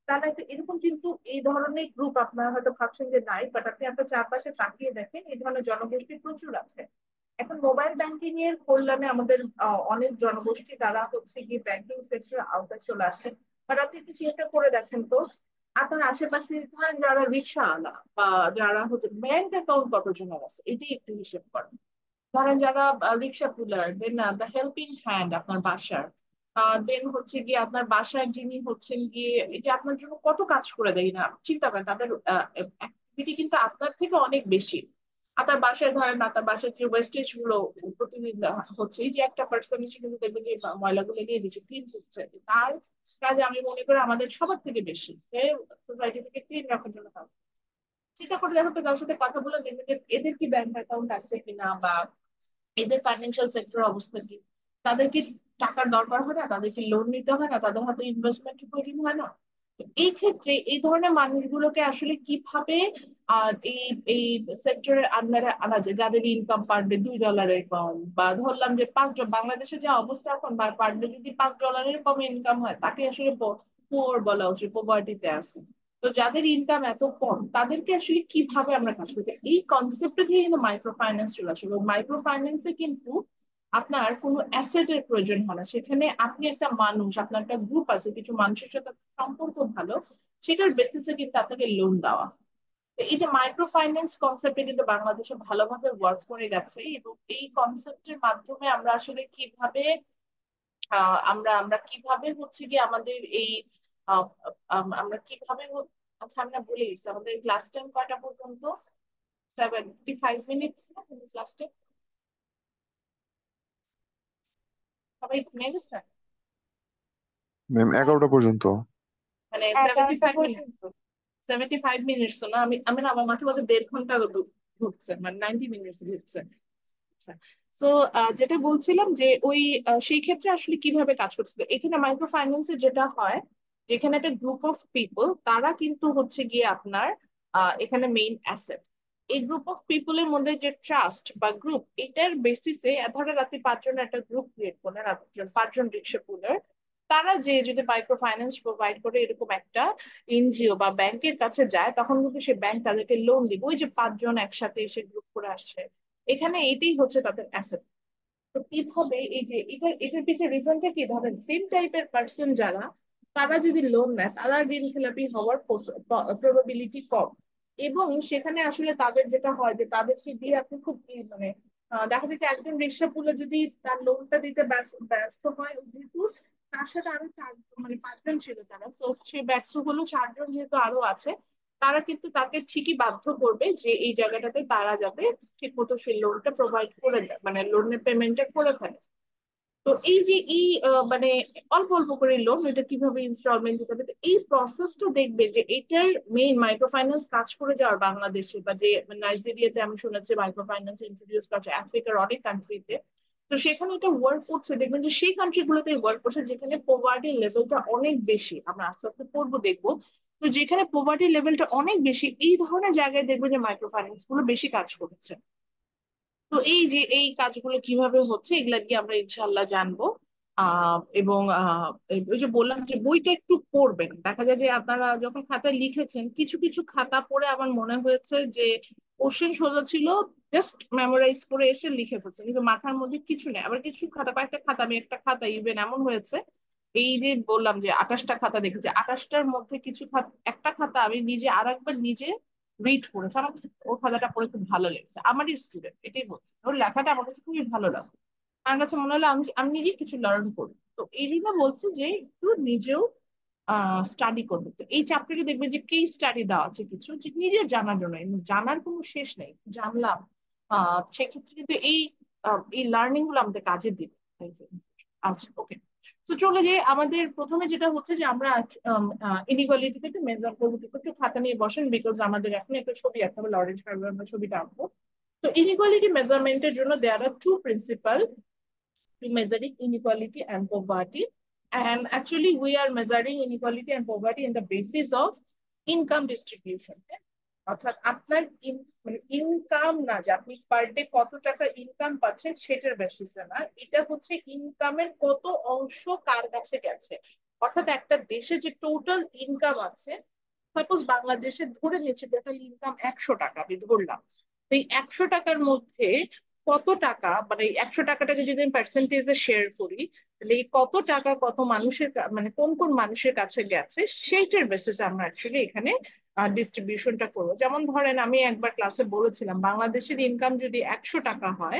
A: তারা এরকম কিন্তু এই ধরনের গ্রুপ আপনারা হয়তো ভাবছেন যে নাই, বাট আপনি আপনার চারপাশে তাকিয়ে দেখেন এই ধরনের জনগোষ্ঠী প্রচুর আছে। এখন মোবাইল ব্যাংকিং এর কল্যাণে আমাদের অনেক জনগোষ্ঠী তারা হচ্ছে কি ব্যাংকিং সেক্টর আওতায় চলে আসে। বাট আপনি একটু চিন্তা করে দেখেন তো, আপনার আশেপাশে ধরেন যারা রিক্সাওয়ালা বা যারা হচ্ছে ব্যাংক অ্যাকাউন্ট কতজনের আছে এটি একটু হিসেব করেন। ধরেন যারা রিক্সা পুলার, দেন দ্য হেল্পিং হ্যান্ড আপনার বাসার, দেন হচ্ছে গিয়ে আপনার বাসার যিনি হচ্ছেন গিয়ে এই যে আপনার জন্য কত কাজ করে দেয় না, চিন্তা করেন তাদের অ্যাক্টিভিটি কিন্তু আপনার থেকে অনেক বেশি। আপনার বাসায় ধরেন আপনার বাসায় যে ওয়েস্টেজ গুলো প্রতিদিন হচ্ছে, এই যে একটা পার্সন এসে কিন্তু দেখবেন যে ময়লাগুলো নিয়ে দিচ্ছে, ক্লিন করছে, তার কাজে আমি মনে করি আমাদের সবার থেকে বেশি সোসাইটি থেকে ক্লিন রাখার জন্য কাজ। চিন্তা করে দেখো তো, তার সাথে কথা বলে দেখবেন যে এদের কি ব্যাংক অ্যাকাউন্ট আছে কিনা, বা এদের ফাইন্যান্সিয়াল সেক্টর অবস্থা কি, তাদের কি টাকার দরকার হয় না, তাদেরকে লোন নিতে হয় না, তাদের হাতে ইনভেস্টমেন্টের প্রয়োজন হয় না? তো এই ক্ষেত্রে এই ধরনের মানুষগুলোকে আসলে কিভাবে এই এই সেক্টরের আন্ডারে আনা যায়, যাদের ইনকাম পার ডে $2 কম, বা ধরলাম যে বাংলাদেশে যে অবস্থা এখন পার ডে যদি $5 কম ইনকাম হয় তাকে আসলে পুয়ার বলা উচিত, পোভার্টিতে আছে। তো যাদের ইনকাম এত কম তাদেরকে আসলে কিভাবে আমরা কাজ করতে, এই কনসেপ্টটা থেকে কিন্তু মাইক্রো ফাইন্যান্স চলে আসে। এবং মাইক্রো ফাইন্যান্সে কিন্তু আপনার কোনো অ্যাসেটের প্রয়োজন হয় না, সেখানে আপনি একটা মানুষ, আপনার একটা গ্রুপ আছে, কিছু মানুষের সাথে সম্পর্ক ভালো, সেটার বেসিসে কিন্তু আপনাকে লোন দেওয়া। তো এই যে মাইক্রো ফাইন্যান্স কনসেপ্টে কিন্তু বাংলাদেশে ভালোভাবে ওয়ার্ক করে গেছে, এবং এই কনসেপ্টের মাধ্যমে আমরা আসলে কিভাবে আমরা আমরা কিভাবে হচ্ছে কি আমাদের এই আহ, আমরা কিভাবে আচ্ছা আমরা বলে গেছি আমাদের ক্লাস টাইম কয়টা পর্যন্ত? 75 মিনিটস না ক্লাস টাইম? সবাই ঘুমিয়ে গেছে?
D: ম্যাম 11টা পর্যন্ত।
A: মানে সেভেন্টি
E: 11টা
A: ফাইভ মিনিট
E: পর্যন্ত।
A: 75 মিনিটস না, আমি না আমার মাথার মধ্যে 1.5 ঘন্টা ঘুরছে, মানে 90 মিনিটস ঘুরছে। আচ্ছা। তো যেটা বলছিলাম যে ওই সেই ক্ষেত্রে আসলে কিভাবে কাজ করতে হবে, এখানে মাইক্রো ফাইন্যান্সে যেটা হয়, যেখানে একটা গ্রুপ অফ পিপল তারা কিন্তু হচ্ছে গিয়ে আপনার এখানে মেইন অ্যাসেট। এই গ্রুপ অফ পিপলের মধ্যে যে ট্রাস্ট বা গ্রুপ, এটার বেসিসে ধরেন আপনি 5 জনের একটা গ্রুপ ক্রিয়েট করলেন, আপনি 5 জন রিক্সা পুলার, তারা যে যদি মাইক্রো ফাইন্যান্স প্রোভাইড করে এরকম একটা এনজিও বা ব্যাংকের কাছে যায়, তখন কিন্তু সে ব্যাংক তাদেরকে লোন দিবে, ওই যে 5 জন একসাথে এসে গ্রুপ করে আসছে, এখানে এটাই হচ্ছে তাদের অ্যাসেট। তো কিভাবে এই যে এটার পিছনে রিজনটা কি, ধরেন সেম টাইপের পার্সন যারা, তারা যদি লোন নেয় তারা ঋণ খেলাপি হওয়ার প্রবাবিলিটি কম। এবং সেখানে আসলে তাদের যেটা হয় যে তাদেরকে দিয়ে আপনি খুব মানে দেখা যাচ্ছে একজন রিক্সা পুলে যদি তার লোনটা দিতে ব্যর্থ হয়, যেহেতু তার সাথে আরো 4 মানে 5 জন ছিল তারা, তো সে ব্যর্থ হলো, 4 জন যেহেতু আরো আছে, তারা কিন্তু তাকে ঠিকই বাধ্য করবে যে এই জায়গাটাতে তারা যাতে ঠিক মতো সেই লোনটা প্রোভাইড করে দেয়, মানে লোনের পেমেন্টটা করে ফেলে। তো এই যে এই মানে অল্প অল্প করে লোন, এটা কিভাবে ইনস্টলমেন্ট দিতে হবে, তো এই প্রসেসটা দেখবে যে এটার মেইন মাইক্রো ফাইন্যান্স কাজ করে যাওয়ার বাংলাদেশে বা যে নাইজেরিয়াতে আমি শুনেছি মাইক্রো ফাইন্যান্স ইন্ট্রোডিউস করছে, আফ্রিকার অনেক কান্ট্রিতে, তো সেখানে এটা ওয়ার্ক করছে, দেখবেন যে সেই কান্ট্রি গুলোতে ওয়ার্ক করছে যেখানে পোভার্টি লেভেলটা অনেক বেশি, আমরা আস্তে আস্তে পড়বো দেখবো। তো যেখানে পোভার্টি লেভেলটা অনেক বেশি, এই ধরনের জায়গায় দেখবেন যে মাইক্রো ফাইন্যান্স গুলো বেশি কাজ করেছে। তো এই যে এই কাজগুলো কিভাবে হচ্ছে এগুলা দিয়ে আমরা ইনশাল্লাহ জানবো। এবং ওই যে বললাম যে বইটা একটু পড়বেন, দেখা যায় যে আপনারা যখন খাতায় লিখেছেন কিছু কিছু খাতা পড়ে আমার মনে হয়েছে যে কোশ্চেন সোজা ছিল, জাস্ট মেমোরাইজ করে এসে লিখে ফেলছেন, কিন্তু মাথার মধ্যে কিছু নেই। আবার কিছু খাতা বা একটা খাতা, আমি একটা খাতা ইভেন এমন হয়েছে, এই যে বললাম যে 28টা খাতা দেখেছি, 28টার মধ্যে কিছু খাতা, একটা খাতা আমি নিজে আর একবার নিজে রিড করেছে, আমার কাছে ওর খাতাটা পড়ে খুব ভালো লেগেছে, আমারই স্টুডেন্ট এটাই বলছে, ওর লেখাটা আমার কাছে খুবই ভালো লাগে, আমার কাছে মনে হলো আমি আমি নিজেই কিছু লার্ন করি। তো এই জন্য বলছি যে একটু নিজেও স্টাডি করবে। তো এই চ্যাপ্টারে দেখবে যে কেস স্টাডি দেওয়া আছে কিছু, যে নিজের জানার জন্য, এবং জানার কোনো শেষ নেই, জানলাম সেক্ষেত্রে কিন্তু এই এই লার্নিং গুলো আমাদের কাজে দিবে। আচ্ছা, ওকে। তো চলে যাই, আমাদের প্রথমে যেটা হচ্ছে যে আমরা ইনইকুয়ালিটিকে একটু মেজার করবো। একটু খাতা নিয়ে বসেন, বিকজ আমাদের এখন একটা ছবি আঁকতে হবে, লরেন্স কার্ভের আমরা ছবিটা আঁকবো। তো ইনইকুয়ালিটি মেজারমেন্টের জন্য there are two principal to measuring inequality and poverty. And actually, we are measuring inequality and poverty in the basis of income distribution. অর্থাৎ আপনার মানে ইনকাম না, যে আপনি পার ডে কত টাকা ইনকাম পাচ্ছেন সেটার বেসিসে না, এটা হচ্ছে ইনকামের কত অংশ কার কাছে গেছে। অর্থাৎ একটা দেশে যে টোটাল ইনকাম আছে, সাপোজ বাংলাদেশে ধরে নিচ্ছে টোটাল ইনকাম 100 টাকা, আমি ধরলাম। তো এই 100 টাকার মধ্যে কত টাকা, মানে 100 টাকাটাকে যদি আমি পার্সেন্টেজে শেয়ার করি, তাহলে এই কত টাকা কত মানুষের মানে কোন কোন মানুষের কাছে গেছে, সেইটার বেসিসে আমরা অ্যাকচুয়ালি এখানে ডিস্ট্রিবিউশনটা করবো। যেমন ধরেন, আমি একবার ক্লাসে বলেছিলাম বাংলাদেশের ইনকাম যদি 100 টাকা হয়,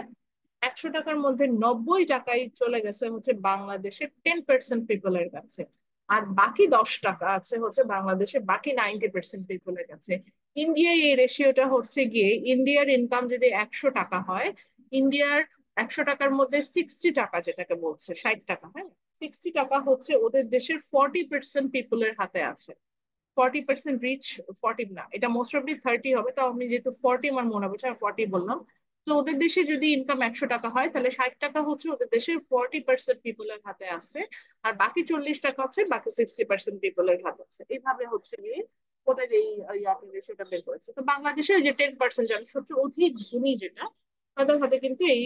A: 100 টাকার মধ্যে 90 টাকাই চলে গেছে হচ্ছে বাংলাদেশের 10% পিপলের কাছে, আর বাকি 10 টাকা আছে হচ্ছে বাংলাদেশের বাকি 90% পিপলের কাছে। ইন্ডিয়ায় এই রেশিওটা হচ্ছে গিয়ে, ইন্ডিয়ার ইনকাম যদি 100 টাকা হয়, ইন্ডিয়ার 100 টাকার মধ্যে 60 টাকা, যেটাকে বলছে 60 টাকা, হ্যাঁ, 60 টাকা হচ্ছে ওদের দেশের 40% পিপলের হাতে আছে। 40% রিচ, 40 না, এটা মোস্ট অফলি 30 হবে, তো আমি যেহেতু 40 আমার মনে পড়ছে আমি 40 বললাম। তো ওদের দেশে যদি ইনকাম 100 টাকা হয়, তাহলে 60 টাকা হচ্ছে ওদের দেশের 40% পিপলের হাতে আছে, আর বাকি 40 টাকা হচ্ছে বাকি 60% পিপলের হাতে আছে। এইভাবে হচ্ছে গিয়ে ওদের এই রেশিওটা বের করেছে। তো বাংলাদেশে যে 10% যারা সবচেয়ে অধিক ধনী, যেটা তাদের হাতে কিন্তু এই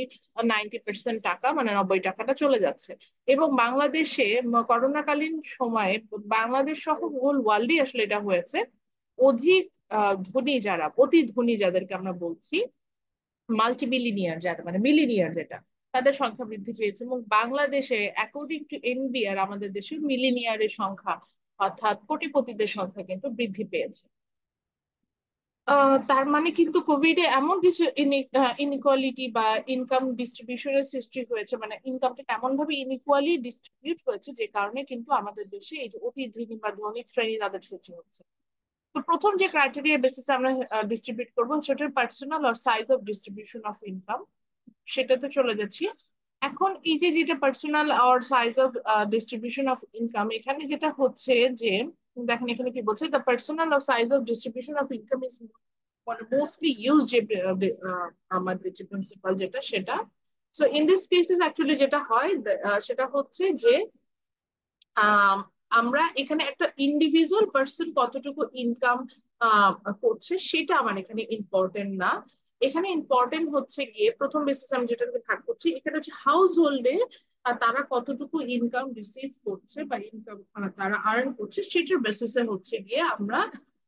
A: 90% টাকা, মানে 90 টাকাটা চলে যাচ্ছে। এবং বাংলাদেশে করোনাকালীন সময়ে, বাংলাদেশ সহ হোল ওয়ার্ল্ডই আসলে এটা হয়েছে, অধিক ধনী যারা, অতি ধনী যাদেরকে আমরা বলছি, মাল্টিমিলিনিয়ার যারা, মানে মিলিনিয়ার যেটা, তাদের সংখ্যা বৃদ্ধি পেয়েছে। এবং বাংলাদেশে অ্যাকর্ডিং টু এনবিআর আমাদের দেশে মিলিনিয়ারের সংখ্যা, অর্থাৎ কোটিপতিদের সংখ্যা কিন্তু বৃদ্ধি পেয়েছে। তার মানে কিন্তু কোভিডে এমন কিছু ইনইকুয়ালিটি বা ইনকাম ডিস্ট্রিবিউশনের সৃষ্টি হয়েছে, মানে ইনকামটা এমন ভাবে ইনইকুয়ালি ডিস্ট্রিবিউট হয়েছে, যে কারণে কিন্তু আমাদের দেশে এই যে অতি ধনী বা ধনী শ্রেণী তাদের সৃষ্টি হচ্ছে। তো প্রথম যে ক্রাইটেরিয়া বেসিসে আমরা ডিস্ট্রিবিউট করবো, সেটার personal or size of distribution of income, সেটাতে চলে যাচ্ছি। এখন এই যে যেটা personal or size of distribution of income, এখানে যেটা হচ্ছে যে, দেখেন এখানে কি বলছে, the personal or size of distribution of income is mostly use, যে আমাদের যে প্রিন্সিপাল যেটা সেটা। So in this cases actually যেটা হয়, সেটা হচ্ছে যে আহ, আমরা এখানে একটা ইন্ডিভিজুয়াল পার্সন কতটুকু ইনকাম করছে সেটা আমার এখানে ইম্পর্টেন্ট না। এখানে ইম্পর্টেন্ট হচ্ছে গিয়ে প্রথম বেসিস আমি যেটাকে ভাগ করছি, এখানে হচ্ছে হাউস হোল্ডে তারা কতটুকু ইনকাম রিসিভ করছে বা ইনকাম তারা আর্ন করছে, সেটার বেসিসে হচ্ছে গিয়ে আমরা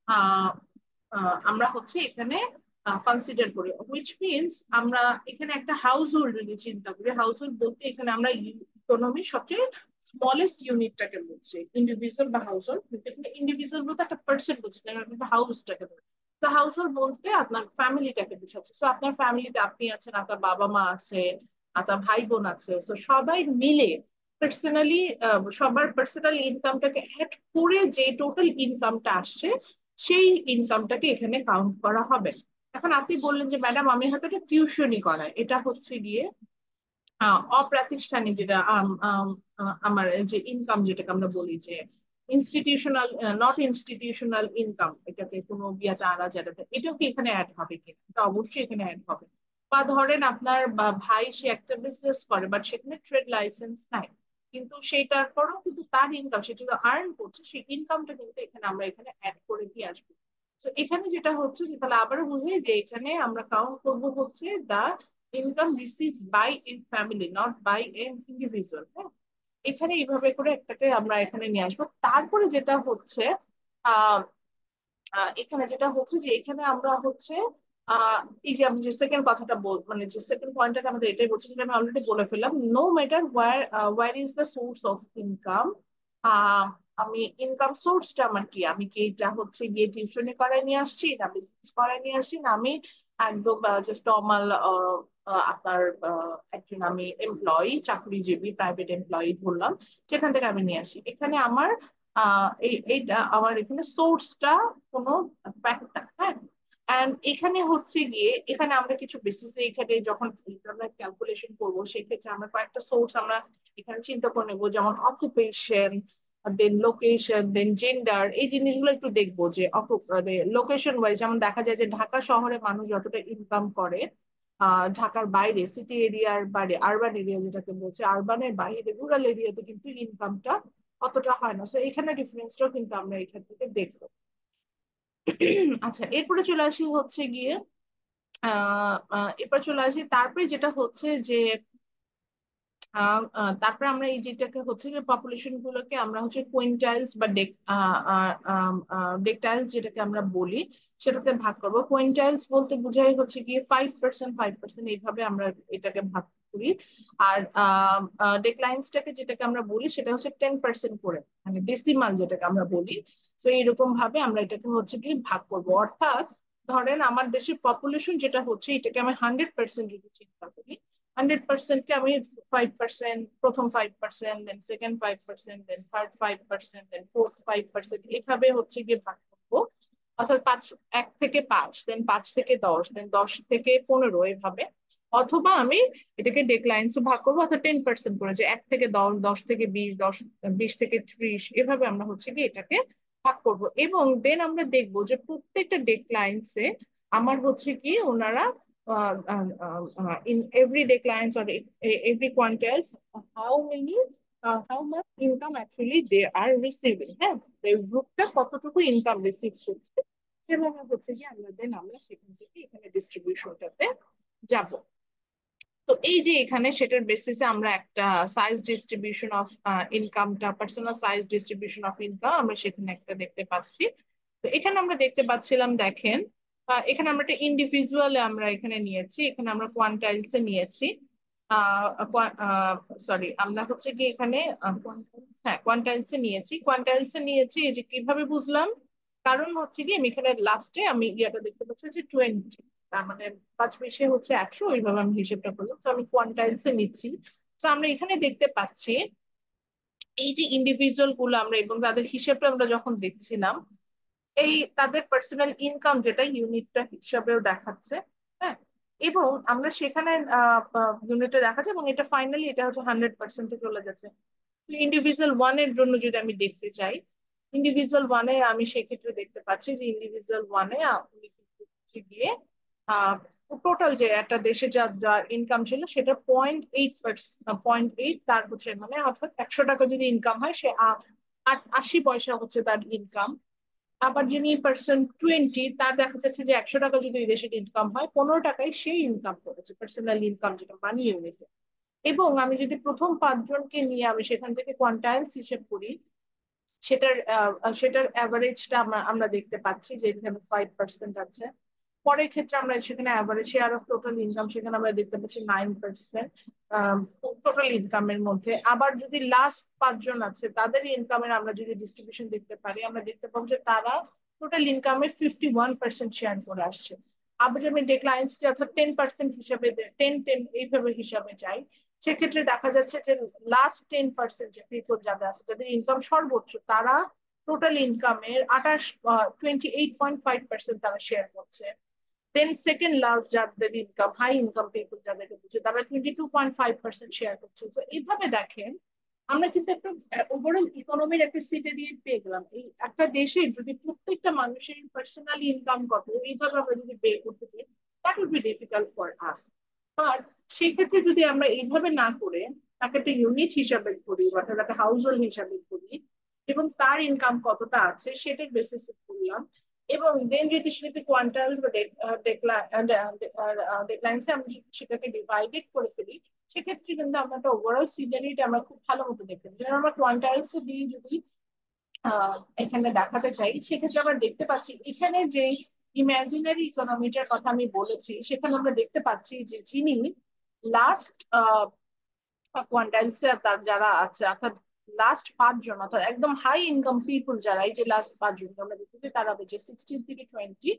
A: আহ আমরা হচ্ছে এখানে কনসিডার করি। হুইচ মিনস আমরা এখানে একটা হাউস হোল্ড যদি চিন্তা করি, হাউস হোল্ড বলতে এখানে আমরা ইকোনমি সবচেয়ে স্মলেস্ট ইউনিটটাকে বলছি, ইন্ডিভিজুয়াল বা হাউস হোল্ড। এখানে ইন্ডিভিজুয়াল বলতে একটা পার্সন বলছি, একটা হাউসটাকে বলছি। তো হাউস হোল্ড বলতে আপনার ফ্যামিলিটাকে বোঝাচ্ছে। তো আপনার ফ্যামিলিতে আপনি আছেন, আপনার বাবা মা আছে, আপনার ভাই বোন আছে, তো সবাই মিলে পার্সোনালি, সবার পার্সোনাল ইনকামটাকে অ্যাড করে যে টোটাল ইনকামটা আসছে, সেই ইনকামটাকে এখানে কাউন্ট করা হবে। এখন আপনি বললেন যে ম্যাডাম আমি হয়তো এটা টিউশনই করাই, এটা হচ্ছে গিয়ে অপ্রাতিষ্ঠানিক, যেটা আমার যে ইনকাম যেটাকে আমরা বলি যে ইনস্টিটিউশনাল, নট ইনস্টিটিউশনাল ইনকাম, এটাকে কোনো বিয়াতে আনা যাবে, এটাও কি এখানে অ্যাড হবে কিনা? এটা অবশ্যই এখানে অ্যাড হবে। বা ধরেন আপনার ভাই, সে একটা বিজনেস করে, বাট সেখানে ট্রেড লাইসেন্স নাই, কিন্তু সেটার পরেও কিন্তু তার ইনকাম, সেটা তো আর্ন করছে, সেই ইনকামটা কিন্তু এখানে আমরা এখানে অ্যাড করে দিয়ে আসবো। তো এখানে যেটা হচ্ছে যে, তাহলে আবারও বুঝি যে এখানে আমরা কাউন্ট করবো হচ্ছে the income received by a family, not by an individual. হ্যাঁ, এখানে এইভাবে করে একটাকে আমরা এখানে নিয়ে আসবো। তারপরে যেটা হচ্ছে আহ এখানে যেটা হচ্ছে যে, এখানে আমরা হচ্ছে আহ এই যে আমি যে সেকেন্ড কথাটা মানে যে সেকেন্ড পয়েন্টটাকে আমাদের এটাই বলছি, যেটা আমি অলরেডি বলে ফেললাম, no matter where is the source of income. আমি ইনকাম সোর্সটা আমার কি, আমি কি এটা হচ্ছে গিয়ে টিউশনে করায় নিয়ে আসছি, না বিজনেস করায় নিয়ে আসি, না আমি একদম জাস্ট নর্মাল আপনার একজন আমি এমপ্লয়ি, চাকরিজীবী, প্রাইভেট এমপ্লয়ি ধরলাম, সেখান থেকে আমি নিয়ে আসি। এখানে আমার এইটা আমার এখানে সোর্সটা কোনো ফ্যাক্ট না। হ্যাঁ, এন্ড এখানে হচ্ছে গিয়ে, এখানে আমরা কিছু বেসিসে, এখানে যখন আমরা ক্যালকুলেশন করব, সেক্ষেত্রে আমরা কয়েকটা সোর্স আমরা এখানে চিন্তা করে নেবো, যেমন অকুপেশন, দেন লোকেশন, দেন জেন্ডার। এই জিনিসগুলো একটু দেখবো যে লোকেশন ওয়াইজ যেমন দেখা যায় যে ঢাকা শহরে মানুষ যতটা ইনকাম করে, ঢাকার বাইরে সিটি এরিয়ার বাইরে আরবান এরিয়া যেটাকে বলছে, আরবানের বাইরে রুরাল এরিয়াতে কিন্তু ইনকামটা অতটা হয় না। তো এখানে ডিফারেন্সটাও কিন্তু আমরা এখান থেকে দেখবো। আচ্ছা, এরপরে চলে আসি হচ্ছে গিয়ে এরপর চলে আসি তারপরে যেটা হচ্ছে যে তারপরে আমরা এই যেটাকে হচ্ছে যে পপুলেশন গুলোকে আমরা হচ্ছে কুইন্টাইলস বা ডেকটাইলস যেটাকে আমরা বলি সেটাতে ভাগ করবো। কুইন্টাইলস বলতে বোঝাই হচ্ছে গিয়ে 5% 5% এইভাবে আমরা এটাকে ভাগ করি। আর ডেক্লাইন্সটাকে যেটাকে আমরা বলি সেটা হচ্ছে 10% করে, মানে ডেসিমাল যেটাকে আমরা বলি। তো এইরকম ভাবে আমরা এটাকে হচ্ছে গিয়ে ভাগ করবো। অর্থাৎ ধরেন আমার দেশের পপুলেশন যেটা হচ্ছে এটাকে আমি 100% যদি চিন্তা করি, 100%কে আমি 5%, প্রথম 5%, দেন সেকেন্ড 5%, দেন থার্ড 5%, দেন ফোর্থ 5%, এভাবে হচ্ছে গিয়ে ভাগ করবো। অর্থাৎ 1 থেকে 5, দেন 5 থেকে 10, দেন 10 থেকে 15, এভাবে। অথবা আমি এটাকে ডেক্লাইন্স ভাগ করবো, অর্থাৎ 10% করে, যে 1 থেকে 10, 10 থেকে 20, 20 থেকে 30, এভাবে আমরা হচ্ছে কি এটাকে ভাগ করব। এবং দেন আমরা দেখবো যে প্রত্যেকটা ডেক্লাইন্সে আমার হচ্ছে কি ওনারা in every declines or every quintiles how many how much income actually they are receiving, হ্যাঁ, এই গ্রুপটা কতটুকু ইনকাম রিসিভ করছে সেভাবে হচ্ছে কি আমরা দেন আমরা সেখান থেকে এখানে ডিস্ট্রিবিউশনটাতে যাব। তো এই যে এখানে সেটার বেসিসে আমরা একটা সাইজ ডিস্ট্রিবিউশন অফ ইনকামটা, personal size distribution of income আমরা সেখানে একটা দেখতে পাচ্ছি। তো এখানে আমরা দেখতে পাচ্ছিলাম, দেখেন এখানে আমরা একটা ইন্ডিভিজুয়াল আমরা এখানে নিয়েছি, এখানে আমরা কোয়ান্টাইলস এ নিয়েছি। সরি, আমরা হচ্ছে কি এখানে কোয়ান্টাইলস এ নিয়েছি। কোয়ান্টাইলস এ নিয়েছি, এই যে কিভাবে বুঝলাম, কারণ হচ্ছে কি আমি এখানে লাস্টে আমি ইয়াটা দেখতে পাচ্ছি যে 20, তার মানে 5 হচ্ছে 100, ওইভাবে আমি হিসেবটা করলাম। তো আমি কোয়ান্টাইলস এ নিচ্ছি। তো আমরা এখানে দেখতে পাচ্ছি এই যে ইন্ডিভিজুয়াল গুলো আমরা এবং তাদের হিসেবটা আমরা যখন দেখছিলাম, এই তাদের পার্সোনাল ইনকাম যেটা ইউনিটটা হিসাবেও দেখাচ্ছে, হ্যাঁ। এবং আমরা সেখানে ইউনিটে দেখাচ্ছে এবং এটা ফাইনালি এটা হচ্ছে 100%-এ চলে যাচ্ছে। ইন্ডিভিজুয়াল ওয়ানের জন্য যদি আমি দেখতে চাই, ইন্ডিভিজুয়াল ওয়ানে আমি সেক্ষেত্রে দেখতে পাচ্ছি যে ইন্ডিভিজুয়াল ওয়ানে উনি কিন্তু হচ্ছে গিয়ে টোটাল যে একটা দেশে যা যা ইনকাম ছিল সেটা 0.8%, 0.8 তার হচ্ছে, মানে অর্থাৎ 100 টাকা যদি ইনকাম হয় সে 80 পয়সা হচ্ছে তার ইনকাম। আবার যিনি পার্সন 20, তার দেখা যাচ্ছে যে 100 টাকা যদি এই দেশের ইনকাম হয় 15 টাকায় সে ইনকাম করেছে, পার্সোনাল ইনকাম যেটা মানি ইউনিটে। এবং আমি যদি প্রথম 5 জনকে নিয়ে আমি সেখান থেকে কোয়ান্টাইলস হিসেব করি, সেটার অ্যাভারেজটা আমরা দেখতে পাচ্ছি যে এখানে 5% আছে। পরের ক্ষেত্রে আমরা সেখানে average share of total income সেখানে আমরা দেখতে পাচ্ছি 9% টোটাল ইনকামের মধ্যে। আবার যদি লাস্ট 5 জন আছে তাদের ইনকামের আমরা যদি ডিস্ট্রিবিউশন দেখতে পারি, আমরা দেখতে পাবো যে তারা টোটাল ইনকামের 51% শেয়ার করে আসছে। আবার যদি আমি ডেক্লাইন্স অর্থাৎ 10% হিসাবে 10-10 এইভাবে হিসাবে যাই, সেক্ষেত্রে দেখা যাচ্ছে যে লাস্ট 10% যে পিপল যাদের আছে যাদের ইনকাম সর্বোচ্চ, তারা টোটাল ইনকামের 28.5% তারা শেয়ার করছে। দেন সেকেন্ড লাস্ট যাদের ইনকাম হাই ইনকাম পিপল যাদেরকে বলছে তারা 22.5% শেয়ার করছে। তো এইভাবে দেখেন আমরা কিন্তু একটা ওভারঅল ইকোনমির একটা সিনারি পেয়ে গেলাম। এই একটা দেশে যদি প্রত্যেকটা মানুষের পার্সোনাল ইনকাম কত এইভাবে আমরা যদি বের করতে চাই, that will be difficult for us. But সেই ক্ষেত্রে যদি আমরা এইভাবে না করে তাকে একটা ইউনিট হিসাবে করি, অর্থাৎ একটা হাউস হোল্ড হিসাবে করি এবং তার ইনকাম কতটা আছে সেটার বেসিসে করলাম, এবং দেন যদি সেটাকে কোয়ান্টাইল বা ডেক্লাইন্সে আমরা সেটাকে ডিভাইডেড করে ফেলি, সেক্ষেত্রে কিন্তু আমরা একটা ওভারঅল সিনারিটা আমরা খুব ভালো মতো দেখতে পাই। যেমন আমরা কোয়ান্টাইলস দিয়ে যদি এখানে দেখাতে চাই, সেক্ষেত্রে আমরা দেখতে পাচ্ছি এখানে যে ইমাজিনারি ইকোনমিটার কথা আমি বলেছি, সেখানে আমরা দেখতে পাচ্ছি যে যিনি লাস্ট কোয়ান্টাইলসে তার যারা আছে, অর্থাৎ লাস্ট 5 জন, অর্থাৎ একদম হাই ইনকাম পিপল যারা, এই যে লাস্ট 5 জন আমরা দেখতে তারা হচ্ছে 16 থেকে 20,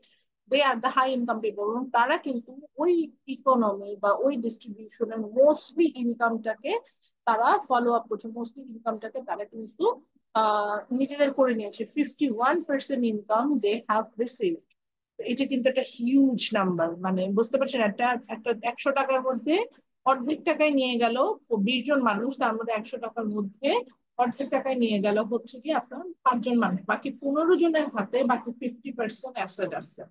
A: they are the high income people. এবং তারা কিন্তু ওই ইকোনমি বা ওই ডিস্ট্রিবিউশনের মোস্টলি ইনকামটাকে তারা ফলো আপ করছে, মোস্টলি ইনকামটাকে তারা কিন্তু নিজেদের করে নিয়েছে। 51% ইনকাম দে হ্যাভ রিসিভড। এটা কিন্তু একটা হিউজ নাম্বার, মানে বুঝতে পারছেন একটা একটা 100 টাকার মধ্যে অর্ধেক টাকায় নিয়ে গেল 20 জন মানুষ, তার মধ্যে 100 টাকার মধ্যে অর্ধেক টাকায় নিয়ে গেল হচ্ছে কি আপনার 5 জন মানুষ, বাকি 15 জনের হাতে বাকি 50% অ্যাসেট আছে।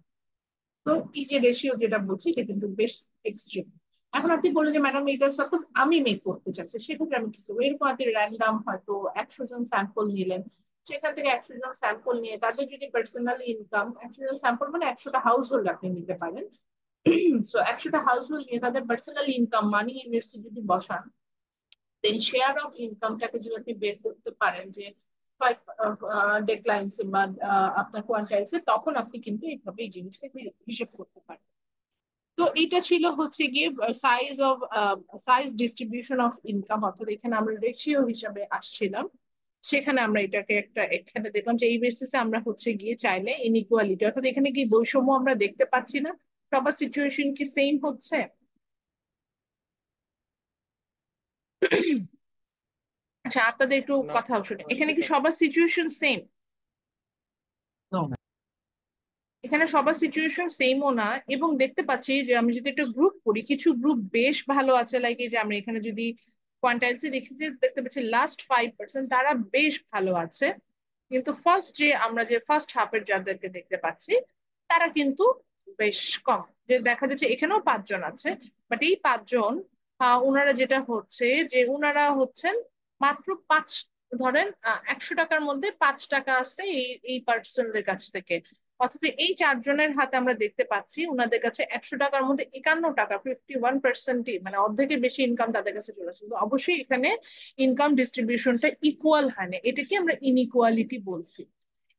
A: তো এই যে রেশিও যেটা বলছি এটা কিন্তু বেশ এক্সট্রিম। এখন আপনি বললেন যে ম্যাডাম এটা সাপোজ আমি মেক করতে চাচ্ছি, সেক্ষেত্রে আমি কি করবো? এরকম আপনি র্যান্ডাম হয়তো 100 জন স্যাম্পল নিলেন, সেখান থেকে 100 জন স্যাম্পল নিয়ে তাদের যদি পার্সোনালি ইনকাম, 100 জন স্যাম্পল মানে 100টা হাউস হোল্ড আপনি নিতে পারেন। সো 100টা হাউস হোল্ড নিয়ে তাদের পার্সোনালি ইনকাম মানি ইউনিটস যদি বসান, দেন শেয়ার অফ ইনকামটাকে যদি আপনি বের করতে পারেন যে 5 ডেক্লাইন্স বা আপনার কোয়ান্টাইলস, তখন আপনি কিন্তু এইভাবে এই জিনিসটা হিসেব করতে পারেন। তো এটা ছিল হচ্ছে গিয়ে size of size distribution of income, অর্থাৎ এখানে আমরা রেশিও হিসাবে আসছিলাম। সেখানে আমরা এটাকে একটা এখানে দেখলাম যে এই বেসিসে আমরা হচ্ছে গিয়ে চাইলে ইনইকুয়ালিটি, অর্থাৎ এখানে কি বৈষম্য আমরা দেখতে পাচ্ছি না? সবার সিচুয়েশন কি সেম হচ্ছে? আচ্ছা, আপনাদের একটু
C: না,
A: কথা শুনে, এখানে কি সবার সিচুয়েশন সেম? এখানে সবার সিচুয়েশন সেমও না। এবং দেখতে পাচ্ছি যে আমি যদি একটা গ্রুপ করি, কিছু গ্রুপ বেশ ভালো আছে, লাইক এই যে আমরা এখানে যদি কোয়ান্টাইলসে দেখি যে দেখতে পাচ্ছি লাস্ট 5% তারা বেশ ভালো আছে। কিন্তু ফার্স্ট হাফের যাদেরকে দেখতে পাচ্ছি তারা কিন্তু বেশ কম। যে দেখা যাচ্ছে এখানেও 5 জন আছে, বাট এই 5 জন ওনারা যেটা হচ্ছে যে ওনারা হচ্ছেন মাত্র পাঁচ, ধরেন 100 টাকার মধ্যে 5 টাকা আছে এই এই পার্সনদের কাছ থেকে। অথচ এই 4 জনের হাতে আমরা দেখতে পাচ্ছি ওনাদের কাছে 100 টাকার মধ্যে 51 টাকা, 51%ই, মানে অর্ধেকের বেশি ইনকাম তাদের কাছে চলে আসে। তো অবশ্যই এখানে ইনকাম ডিস্ট্রিবিউশনটা ইকুয়াল হয় না, এটাকে আমরা ইনইকুয়ালিটি বলছি।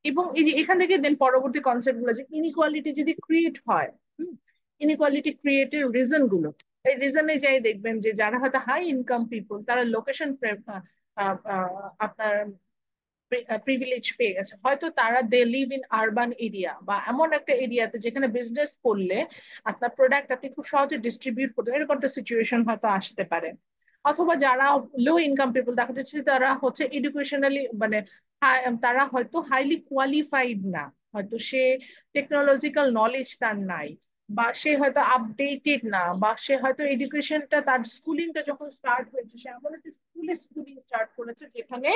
A: এবং এই যে এখান থেকে দেন পরবর্তী কনসেপ্ট গুলো, যে ইনইকুয়ালিটি যদি ক্রিয়েট হয়, ইনইকুয়ালিটি ক্রিয়েটের রিজন গুলো, এই রিজনে যাই দেখবেন যে যারা হয়তো হাই ইনকাম পিপল তারা লোকেশন আপনার প্রিভিলেজ পেয়ে গেছে, হয়তো তারা they live in urban area বা এমন একটা এরিয়াতে যেখানে বিজনেস করলে আপনার প্রোডাক্ট আপনি খুব সহজে ডিস্ট্রিবিউট করতে, এরকম একটা সিচুয়েশন হয়তো আসতে পারে। অথবা যারা লো ইনকাম পিপল দেখা যাচ্ছে তারা হচ্ছে এডুকেশনালি মানে তারা হয়তো হাইলি কোয়ালিফাইড না, হয়তো সে টেকনোলজিক্যাল নলেজ তার নাই, বা সে হয়তো আপডেটেড না, বা সে হয়তো এডুকেশনটা তার স্কুলিংটা যখন স্টার্ট হয়েছে সে এমন একটা স্কুলে স্কুলিং স্টার্ট করেছে যেখানে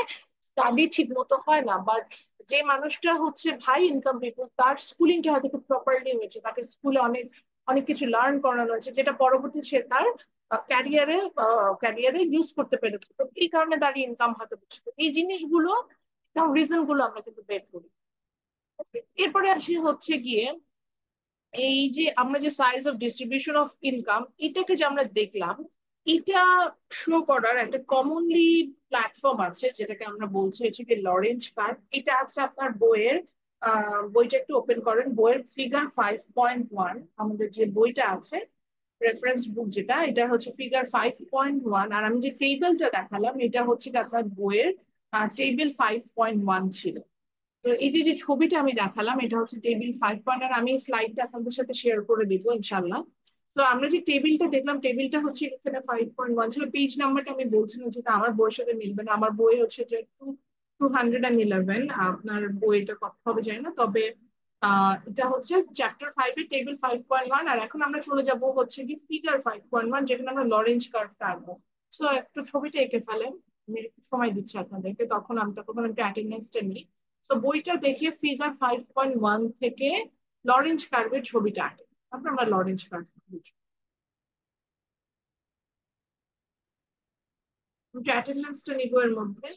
A: স্টাডি ঠিক মতো হয় না। বাট যে মানুষটা হচ্ছে হাই ইনকাম পিপল তার স্কুলিংটা হয়তো খুব প্রপারলি হয়েছে, তাকে স্কুলে অনেক অনেক কিছু লার্ন করানো হয়েছে যেটা পরবর্তী সে তার ক্যারিয়ারে ক্যারিয়ারে ইউজ করতে পেরেছে। তো এই কারণে তার ইনকাম হয়তো বেশি। তো এই জিনিসগুলো, রিজন গুলো আমরা কিন্তু বের করি। এরপরে আসি হচ্ছে গিয়ে এই যে আমরা যে size of distribution of income এটাকে যে আমরা দেখলাম, এটা শো করার একটা কমনলি প্ল্যাটফর্ম আছে যেটাকে আমরা বলছি হচ্ছে কি লরেঞ্জ কার্ভ। এটা আছে আপনার বইয়ের, বইটা একটু ওপেন করেন, বইয়ের ফিগার 5.1, আমাদের যে বইটা আছে রেফারেন্স বুক যেটা, এটা হচ্ছে ফিগার 5.1। আর আমি যে টেবিলটা দেখালাম এটা হচ্ছে কি আপনার বইয়ের টেবিল 5.1 ছিল। তো এই যে যে ছবিটা আমি দেখালাম এটা হচ্ছে টেবিল 5.1, আর আমি স্লাইডটা আপনাদের সাথে শেয়ার করে দিব ইনশাল্লাহ। তো আমরা যে টেবিলটা দেখলাম টেবিলটা হচ্ছে এখানে 5.1 ছিল। পেজ নাম্বারটা আমি বলছিলাম যেটা আমার বইয়ের সাথে মিলবে না, আমার বই হচ্ছে যে 211, আপনার বইটা কত হবে জানি না, তবে এটা হচ্ছে চ্যাপ্টার 5 এর টেবিল 5.1। আর এখন আমরা চলে যাব হচ্ছে কি ফিগার 5.1 যেখানে আমরা লরেঞ্জ কার্ভটা আঁকবো। সো একটু ছবিটা এঁকে ফেলেন, আমি একটু সময় দিচ্ছি আপনাদেরকে, তখন একটু অ্যাটেন্ডেন্সটা নিই। তো বইটা দেখে ফিগার 5.1 থেকে লরেঞ্জ কার্ভের ছবিটা আঁকে, তারপর আমরা লরেঞ্জ কার্ভ বুঝবো। একটু অ্যাটেন্ডেন্সটা নিব এর মধ্যে।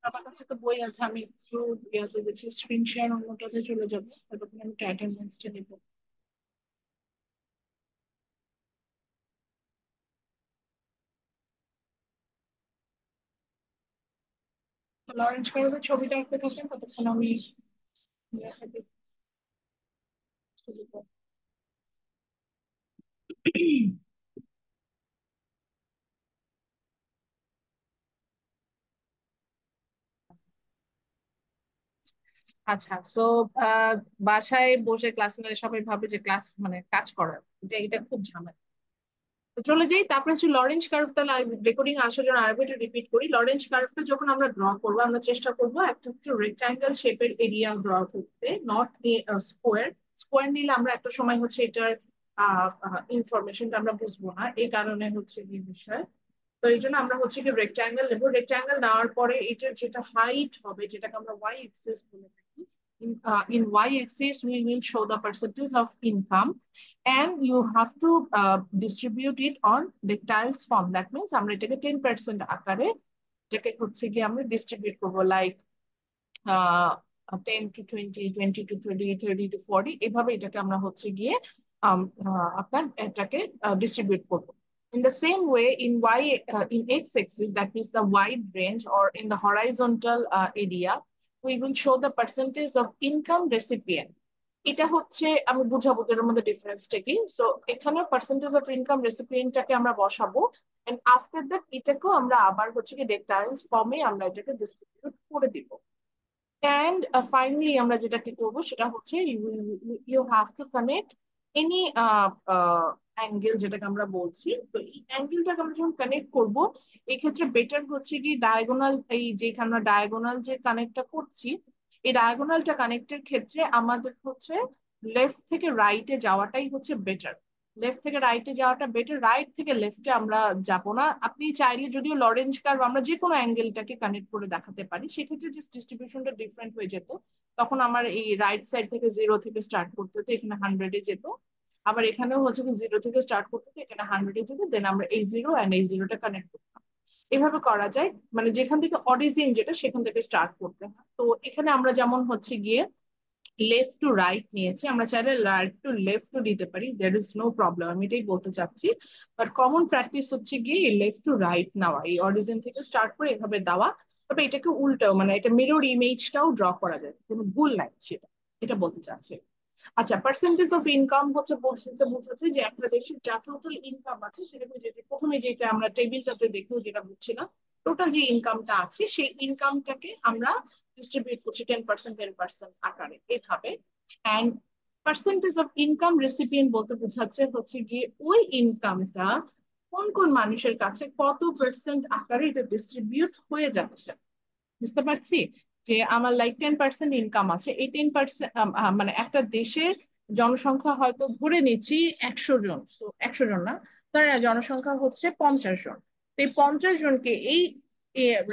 A: আমার কাছে তো বই আছে, আমি একটু ইয়াতে গেছি স্ক্রিন শেয়ার অন্যটাতে চলে যাবো, ততক্ষণ আমি একটু অ্যাটেন্ডেন্সটা নিব। তো লরেঞ্জ কার্ভের ছবিটা আঁকতে থাকেন, ততক্ষণ আমি ইয়াটাতে চলে যাবো। আচ্ছা, সো বাসায় বসে ক্লাস নিলে সবাই ভাবে যে ক্লাস মানে কাজ করার, এটা এটা খুব ঝামেলা। তো চলে যাই, তারপরে হচ্ছে লরেঞ্জ কার্ভটা, রেকর্ডিং আসার জন্য আরেকবার একটু রিপিট করি। লরেঞ্জ কার্ভটা যখন আমরা ড্র করবো, আমরা চেষ্টা করবো একটা হচ্ছে রেক্টাঙ্গেল শেপের এরিয়া ড্র করতে, নট স্কোয়ার। স্কোয়ার নিলে আমরা একটা সময় হচ্ছে এটার ইনফরমেশনটা আমরা বুঝবো না, এই কারণে হচ্ছে কি বিষয়। তো এই জন্য আমরা হচ্ছে কি রেক্ট্যাঙ্গেল নেবো। রেক্ট্যাঙ্গেল নেওয়ার পরে এটার যেটা হাইট হবে, যেটাকে আমরা ওয়াই এক্সিস বলে থাকি, in y-axis we will show the percentage of income, and you have to distribute it on dectiles form. That means আমরা এটাকে 10% আকারে এটাকে হচ্ছে কি আমরা ডিস্ট্রিবিউট করবো, লাইক 10 to 20, 20 to 30, 30 to 40, এভাবে এটাকে আমরা হচ্ছে গিয়ে আপনার এটাকে ডিস্ট্রিবিউট করবো। In the same way, in x-axis, that means the wide range, or in the horizontal area, we will show the percentage of income recipient. এটা হচ্ছে আমি বুঝাবো এর মধ্যে ডিফারেন্সটা কি। সো এখানে পার্সেন্টেজ অফ ইনকাম রেসিপিয়েন্টটাকে আমরা বসাবো, এন্ড আফটার দ্যাট এটাকেও আমরা আবার হচ্ছে কি ডেক্টাইলস ফর্মে আমরা এটাকে ডিস্ট্রিবিউট করে দিব। And finally আমরা যেটা কি করবো সেটা হচ্ছে you have to connect any angle, যেটাকে আমরা বলছি। তো এই অ্যাঙ্গেলটাকে আমরা যখন কানেক্ট করব, এই ক্ষেত্রে বেটার হচ্ছে কি ডায়াগোনাল, এই যেখানে আমরা ডায়াগোনাল যে কানেক্টটা করছি, এই ডায়াগোনালটা কানেক্টের ক্ষেত্রে আমাদের হচ্ছে লেফট থেকে রাইটে যাওয়াটাই হচ্ছে বেটার। লেফট থেকে রাইটে যাওয়াটা বেটার, রাইট থেকে লেফটে আমরা যাব না। আপনি চাইলে যদিও লরেঞ্জ কার্ভ আমরা যে কোনো অ্যাঙ্গেলটাকে কানেক্ট করে দেখাতে পারি, সেক্ষেত্রে যে ডিস্ট্রিবিউশনটা ডিফারেন্ট হয়ে যেত। তখন আমার এই রাইট সাইড থেকে 0 থেকে স্টার্ট করতে হতো, এখানে 100-এ যেত। আবার এখানেও হচ্ছে কি 0 থেকে স্টার্ট করতে হতো, এখানে 100-এ যেত। দেন আমরা এই 0 অ্যান্ড এই 0টা কানেক্ট করতাম। এভাবে করা যায়, মানে যেখান থেকে অরিজিন যেটা সেখান থেকে স্টার্ট করতে হয়। তো এখানে আমরা যেমন হচ্ছে গিয়ে লেফট টু রাইট নিয়েছি, আমরা চাইলে রাইট টু লেফট টু দিতে পারি, দ্যাট ইজ নো প্রবলেম, আমি এটাই বলতে চাচ্ছি। বাট কমন প্র্যাকটিস হচ্ছে গিয়ে লেফট টু রাইট নেওয়া, এই অরিজিন থেকে স্টার্ট করে এভাবে দেওয়া। তবে এটাকে উল্টাও, মানে এটা মিরর ইমেজটাও ড্র করা যায়, কোনো ভুল নাই সেটা, এটা বলতে চাচ্ছি। আচ্ছা, পার্সেন্টেজ অফ ইনকাম হচ্ছে বলতে বোঝাচ্ছে যে একটা দেশের যা টোটাল ইনকাম আছে সেটাকে, যেটা প্রথমে যেটা আমরা টেবিলটাতে দেখেও যেটা বুঝছিলাম, টোটাল যে ইনকামটা আছে সেই ইনকামটাকে আমরা ডিস্ট্রিবিউট করছি 10% আকারে এভাবে। And percentage of income recipient বলতে বোঝাচ্ছে হচ্ছে গিয়ে ওই ইনকামটা কোন কোন মানুষের কাছে কত পার্সেন্ট আকারে এটা ডিস্ট্রিবিউট হয়ে যাচ্ছে। বুঝতে পারছি যে আমার লাইক 10% ইনকাম আছে, এই 10%, মানে একটা দেশের জনসংখ্যা হয়তো ধরে নিচ্ছি 100 জন, তো 100 জন না, তার জনসংখ্যা হচ্ছে 50 জন। তো এই 50 জনকে এই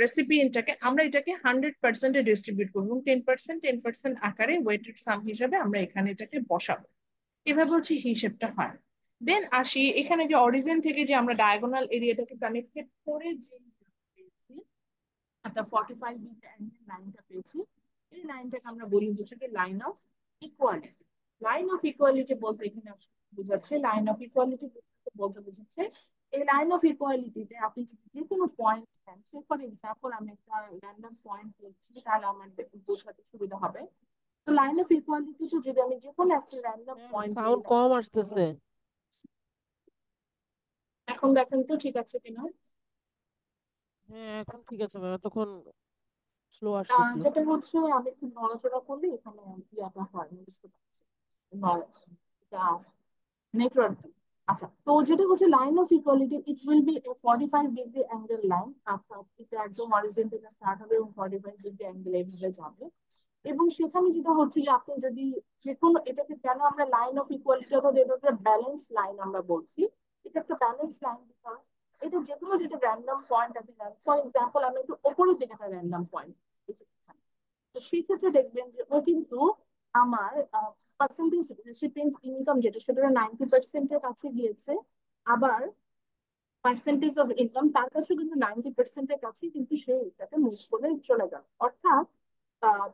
A: রেসিপিয়েন্টটাকে আমরা এটাকে 100%-এ ডিস্ট্রিবিউট করবো, 10% আকারে ওয়েটেড সাম হিসাবে আমরা এখানে এটাকে বসাবো। এভাবে হচ্ছে হিসেবটা হয়। দেন আসি এখানে যে অরিজিন থেকে যে আমরা ডায়াগোনাল এরিয়াটাকে কানেক্টেড করে যে পেয়েছি, অর্থাৎ 45 ডিগ্রি অ্যাঙ্গেল লাইনটা পেয়েছি, এই লাইনটাকে আমরা বলি হচ্ছে কি line of equality. Line of equality বলতে এখানে বোঝাচ্ছে, লাইন অফ ইকুয়ালিটি বলতে বোঝাচ্ছে এই লাইন অফ ইকুয়ালিটিতে আপনি যদি যে কোনো পয়েন্ট নেন, সে ফর এক্সাম্পল আমি একটা র্যান্ডম পয়েন্ট নিচ্ছি, তাহলে আমার বোঝাতে সুবিধা হবে। তো লাইন অফ ইকুয়ালিটিতে যদি আমি যে কোনো একটা র্যান্ডম পয়েন্ট
B: সাউন্ড
A: নিলাম,
B: কম আসতেছে।
A: এখন দেখেন তো ঠিক আছে কিনা।
B: হ্যাঁ, এখন ঠিক আছে ম্যাম, তখন স্লো আসতেছিল।
A: যেটা হচ্ছে আমি একটু নড়াচড়া করলে এখানে ইয়াটা হয়, আমি বুঝতে পারছি। নেটওয়ার্ক। আচ্ছা, তো যেটা হচ্ছে line of equality, it will be 45 degree angle line, অর্থাৎ এটা একদম অরিজিন থেকে স্টার্ট হবে এবং 45 ডিগ্রি অ্যাঙ্গেল এইভাবে যাবে। এবং সেখানে যেটা হচ্ছে যে আপনি যদি যে কোনো, এটাকে কেন আমরা লাইন অফ ইকুয়ালিটি অর্থাৎ এটা একটা ব্যালেন্স লাইন আমরা বলছি, এটা একটা ব্যালেন্স লাইন বিকজ এটা যে কোনো যেটা র্যান্ডম পয়েন্ট আপনি নেন, ফর এক্সাম্পল আমি একটু ওপরের দিকে একটা র্যান্ডম পয়েন্ট, তো সেই ক্ষেত্রে দেখবেন যে ও কিন্তু আমার পার্সেন্টেজ রেসিপিয়েন্ট ইনকাম যেটা সেটা 90%-এর কাছে গিয়েছে। আবার পার্সেন্টেজ অফ ইনকাম তার কাছে কিন্তু 90%-এর কাছে, কিন্তু সে এটাকে মুভ করে চলে গেল। অর্থাৎ আহ,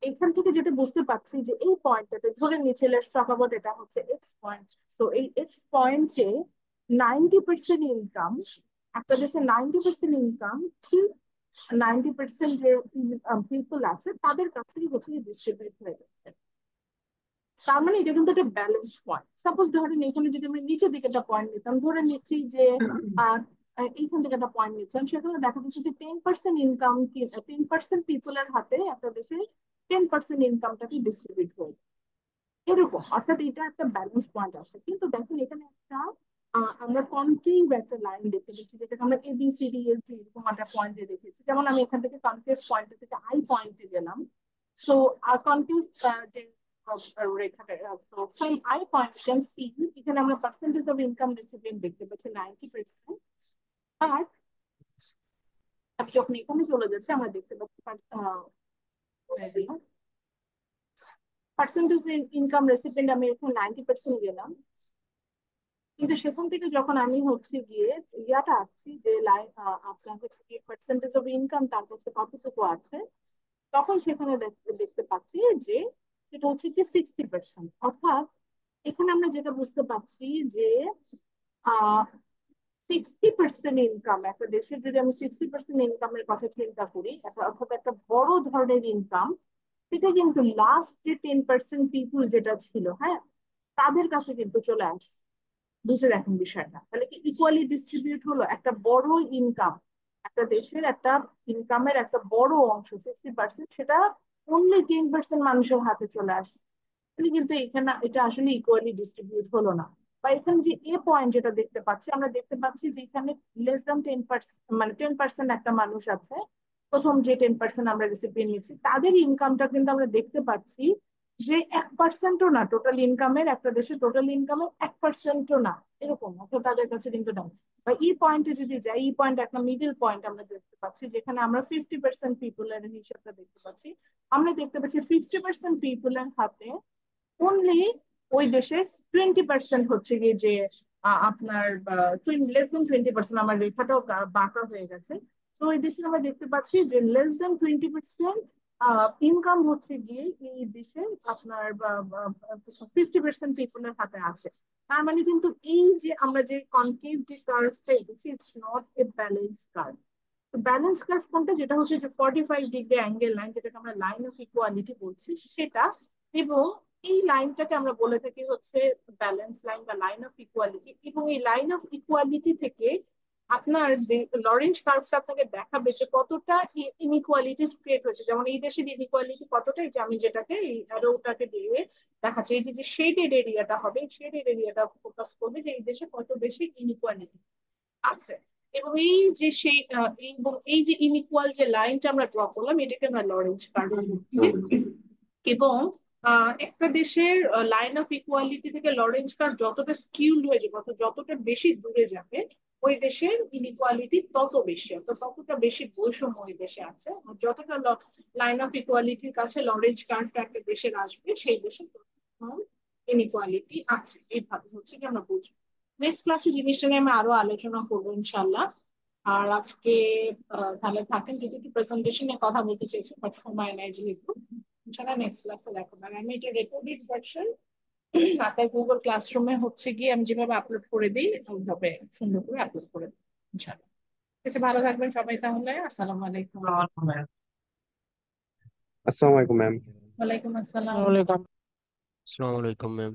A: এখান থেকে যেটা বুঝতে পারছি যে এই পয়েন্টটাতে ধরে নিচে লেটস টক অ্যাবাউট, এটা হচ্ছে এক্স পয়েন্ট। সো এই এক্স পয়েন্টে 90% ইনকাম, একটা দেশে 90% ইনকাম ঠিক 90% যে পিপল আছে তাদের কাছেই হচ্ছে ডিস্ট্রিবিউট হয়ে যাচ্ছে। তার মানে এটা কিন্তু একটা ব্যালেন্স পয়েন্ট। সাপোজ ধরেন এখানে যদি আমি নিচের দিকে একটা পয়েন্ট নিতাম, ধরে নিচ্ছি যে আহ এইখান থেকে একটা পয়েন্ট নিচ্ছিলাম, সেখানে দেখা যাচ্ছে যে 10% ইনকাম, 10% পিপলের হাতে একটা দেশে 10% ইনকামটাকে ডিস্ট্রিবিউট হয়ে যায়। এরকম, অর্থাৎ এটা একটা ব্যালেন্স পয়েন্ট আছে। কিন্তু দেখেন এখানে একটা আমরা কনকেভ একটা লাইন দেখতে পাচ্ছি, যেটাকে আমরা ABCD এরকম একটা পয়েন্টে দেখেছি। যেমন আমি এখান থেকে কনকেভ পয়েন্ট থেকে আই পয়েন্টে গেলাম। সো কনকেভ যে রেখাটা, so from I point can see, এখানে আমরা পার্সেন্টেজ অফ ইনকাম রেসিপিয়েন্ট দেখতে পাচ্ছি 90%। আর আমি যখন এখানে চলে যাচ্ছি আমরা দেখতে পাচ্ছি পার্সেন্টেজ ইনকাম রেসিপিয়েন্ট আমি এখানে 90% গেলাম। কিন্তু সেখান থেকে যখন আমি হচ্ছে গিয়ে ইয়াটা আঁকছি যে আপনার হচ্ছে গিয়ে পার্সেন্টেজ অফ ইনকাম তার কাছে কতটুকু আছে, তখন সেখানে দেখতে পাচ্ছি যে সেটা হচ্ছে কি 60%। অর্থাৎ এখানে আমরা যেটা বুঝতে পারছি যে 60% ইনকাম একটা দেশের, যদি আমি 60% ইনকামের কথা চিন্তা করি, অর্থাৎ একটা বড় ধরনের ইনকাম, সেটা কিন্তু লাস্ট যে 10% পিপুল যেটা ছিল, হ্যাঁ, তাদের কাছে কিন্তু চলে আসে। বুঝে দেখেন বিষয়টা, তাহলে কি ইকুয়ালি ডিস্ট্রিবিউট হলো একটা বড় ইনকাম, একটা দেশের একটা ইনকামের একটা বড় অংশ 60%, সেটা অনলি 10% মানুষের হাতে চলে আসে। কিন্তু এখানে এটা আসলে ইকুয়ালি ডিস্ট্রিবিউট হলো না। বা এখানে যে এ পয়েন্ট যেটা দেখতে পাচ্ছি, আমরা দেখতে পাচ্ছি যে এখানে লেস দ্যান 10%, মানে 10% একটা মানুষ আছে, প্রথম যে 10% আমরা রেসিপিয়েন্ট নিচ্ছি, তাদের ইনকামটা কিন্তু আমরা দেখতে পাচ্ছি যে 1%ও না টোটাল ইনকামের, একটা দেশের টোটাল ইনকামের 1%ও না, এরকম। অর্থাৎ তাদের কাছে কিন্তু না। বা ই পয়েন্টে যদি যাই, ই পয়েন্ট একটা মিডল পয়েন্ট আমরা দেখতে পাচ্ছি, যেখানে আমরা 50% পিপুলের হিসাবটা দেখতে পাচ্ছি। আমরা দেখতে পাচ্ছি 50% পিপুলের হাতে অনলি ওই দেশের 20% হচ্ছে গিয়ে যে আপনার লেস দেন 20%, আমার রেখাটাও বাঁকা হয়ে গেছে। তো ওই দেশে আমরা দেখতে পাচ্ছি যে লেস দেন 20% ইনকাম হচ্ছে গিয়ে এই দেশে আপনার 50% পিপুলের হাতে আছে। তার মানে কিন্তু এই যে আমরা যে কনকেভ যে কার্ভটা দেখছি, it's not a balance curve. Balance curve কোনটা, যেটা হচ্ছে যে 45 ডিগ্রি অ্যাঙ্গেল লাইন, যেটাকে আমরা লাইন অফ ইকুয়ালিটি বলছি, সেটা। এবং এই লাইনটাকে আমরা বলে থাকি হচ্ছে ব্যালেন্স লাইন বা লাইন অফ ইকুয়ালিটি। এবং এই লাইন অফ ইকুয়ালিটি থেকে আপনার লরেঞ্জ কার্ভটা আপনাকে দেখাবে যে কতটা ইনইকুয়ালিটিস ক্রিয়েট হয়েছে। যেমন এই দেশের ইনইকুয়ালিটি কতটা, যে আমি যেটাকে এই অ্যারোটাকে দিয়ে দেখাচ্ছি, এই যে শেডেড এরিয়াটা হবে, শেডেড এরিয়াটা ফোকাস করবে যে এই দেশে কত বেশি ইনইকুয়ালিটি আছে। এবং এই যে সেই এবং এই যে ইনইকুয়াল যে লাইনটা আমরা ড্র করলাম, এটাকে আমরা লরেঞ্জ কার্ভ বলছি। এবং একটা দেশের লাইন অফ ইকুয়ালিটি থেকে লরেঞ্জ কার্ভ যতটা স্কিউড হয়ে যাবে, অর্থাৎ যতটা বেশি দূরে যাবে, ওই দেশের ইনইকুয়ালিটি তত বেশি, অর্থাৎ ততটা বেশি বৈষম্য ওই দেশে আছে। যতটা লাইন অফ ইকুয়ালিটির কাছে লরেঞ্জ কার্ভটা একটা দেশের আসবে, সেই দেশে ইনইকুয়ালিটি আছে। এইভাবে হচ্ছে কি আমরা বুঝবো। নেক্সট ক্লাসে জিনিসটা নিয়ে আমি আরো আলোচনা করবো ইনশাল্লাহ। আর আজকে ভালো থাকেন। যদি একটু প্রেজেন্টেশনে কথা বলতে চেয়েছি, বাট সময় নেই যেহেতু, ইনশাল্লাহ নেক্সট ক্লাসে দেখো। আর আমি এটা রেকর্ডেড ভার্সন আপনার গুগল ক্লাসরুমে হচ্ছে গিয়ে আমি যেভাবে আপলোড করে দিই, ওইভাবে সুন্দর করে আপলোড করে দিই ইনশাল্লাহ। ঠিক আছে, ভালো থাকবেন সবাই তাহলে। আসসালামু আলাইকুম।
E: আসসালামু আলাইকুম ম্যাম।
A: ওয়ালাইকুম আসসালাম।
B: আসসালামু আলাইকুম।
F: আসসালামু আলাইকুম ম্যাম।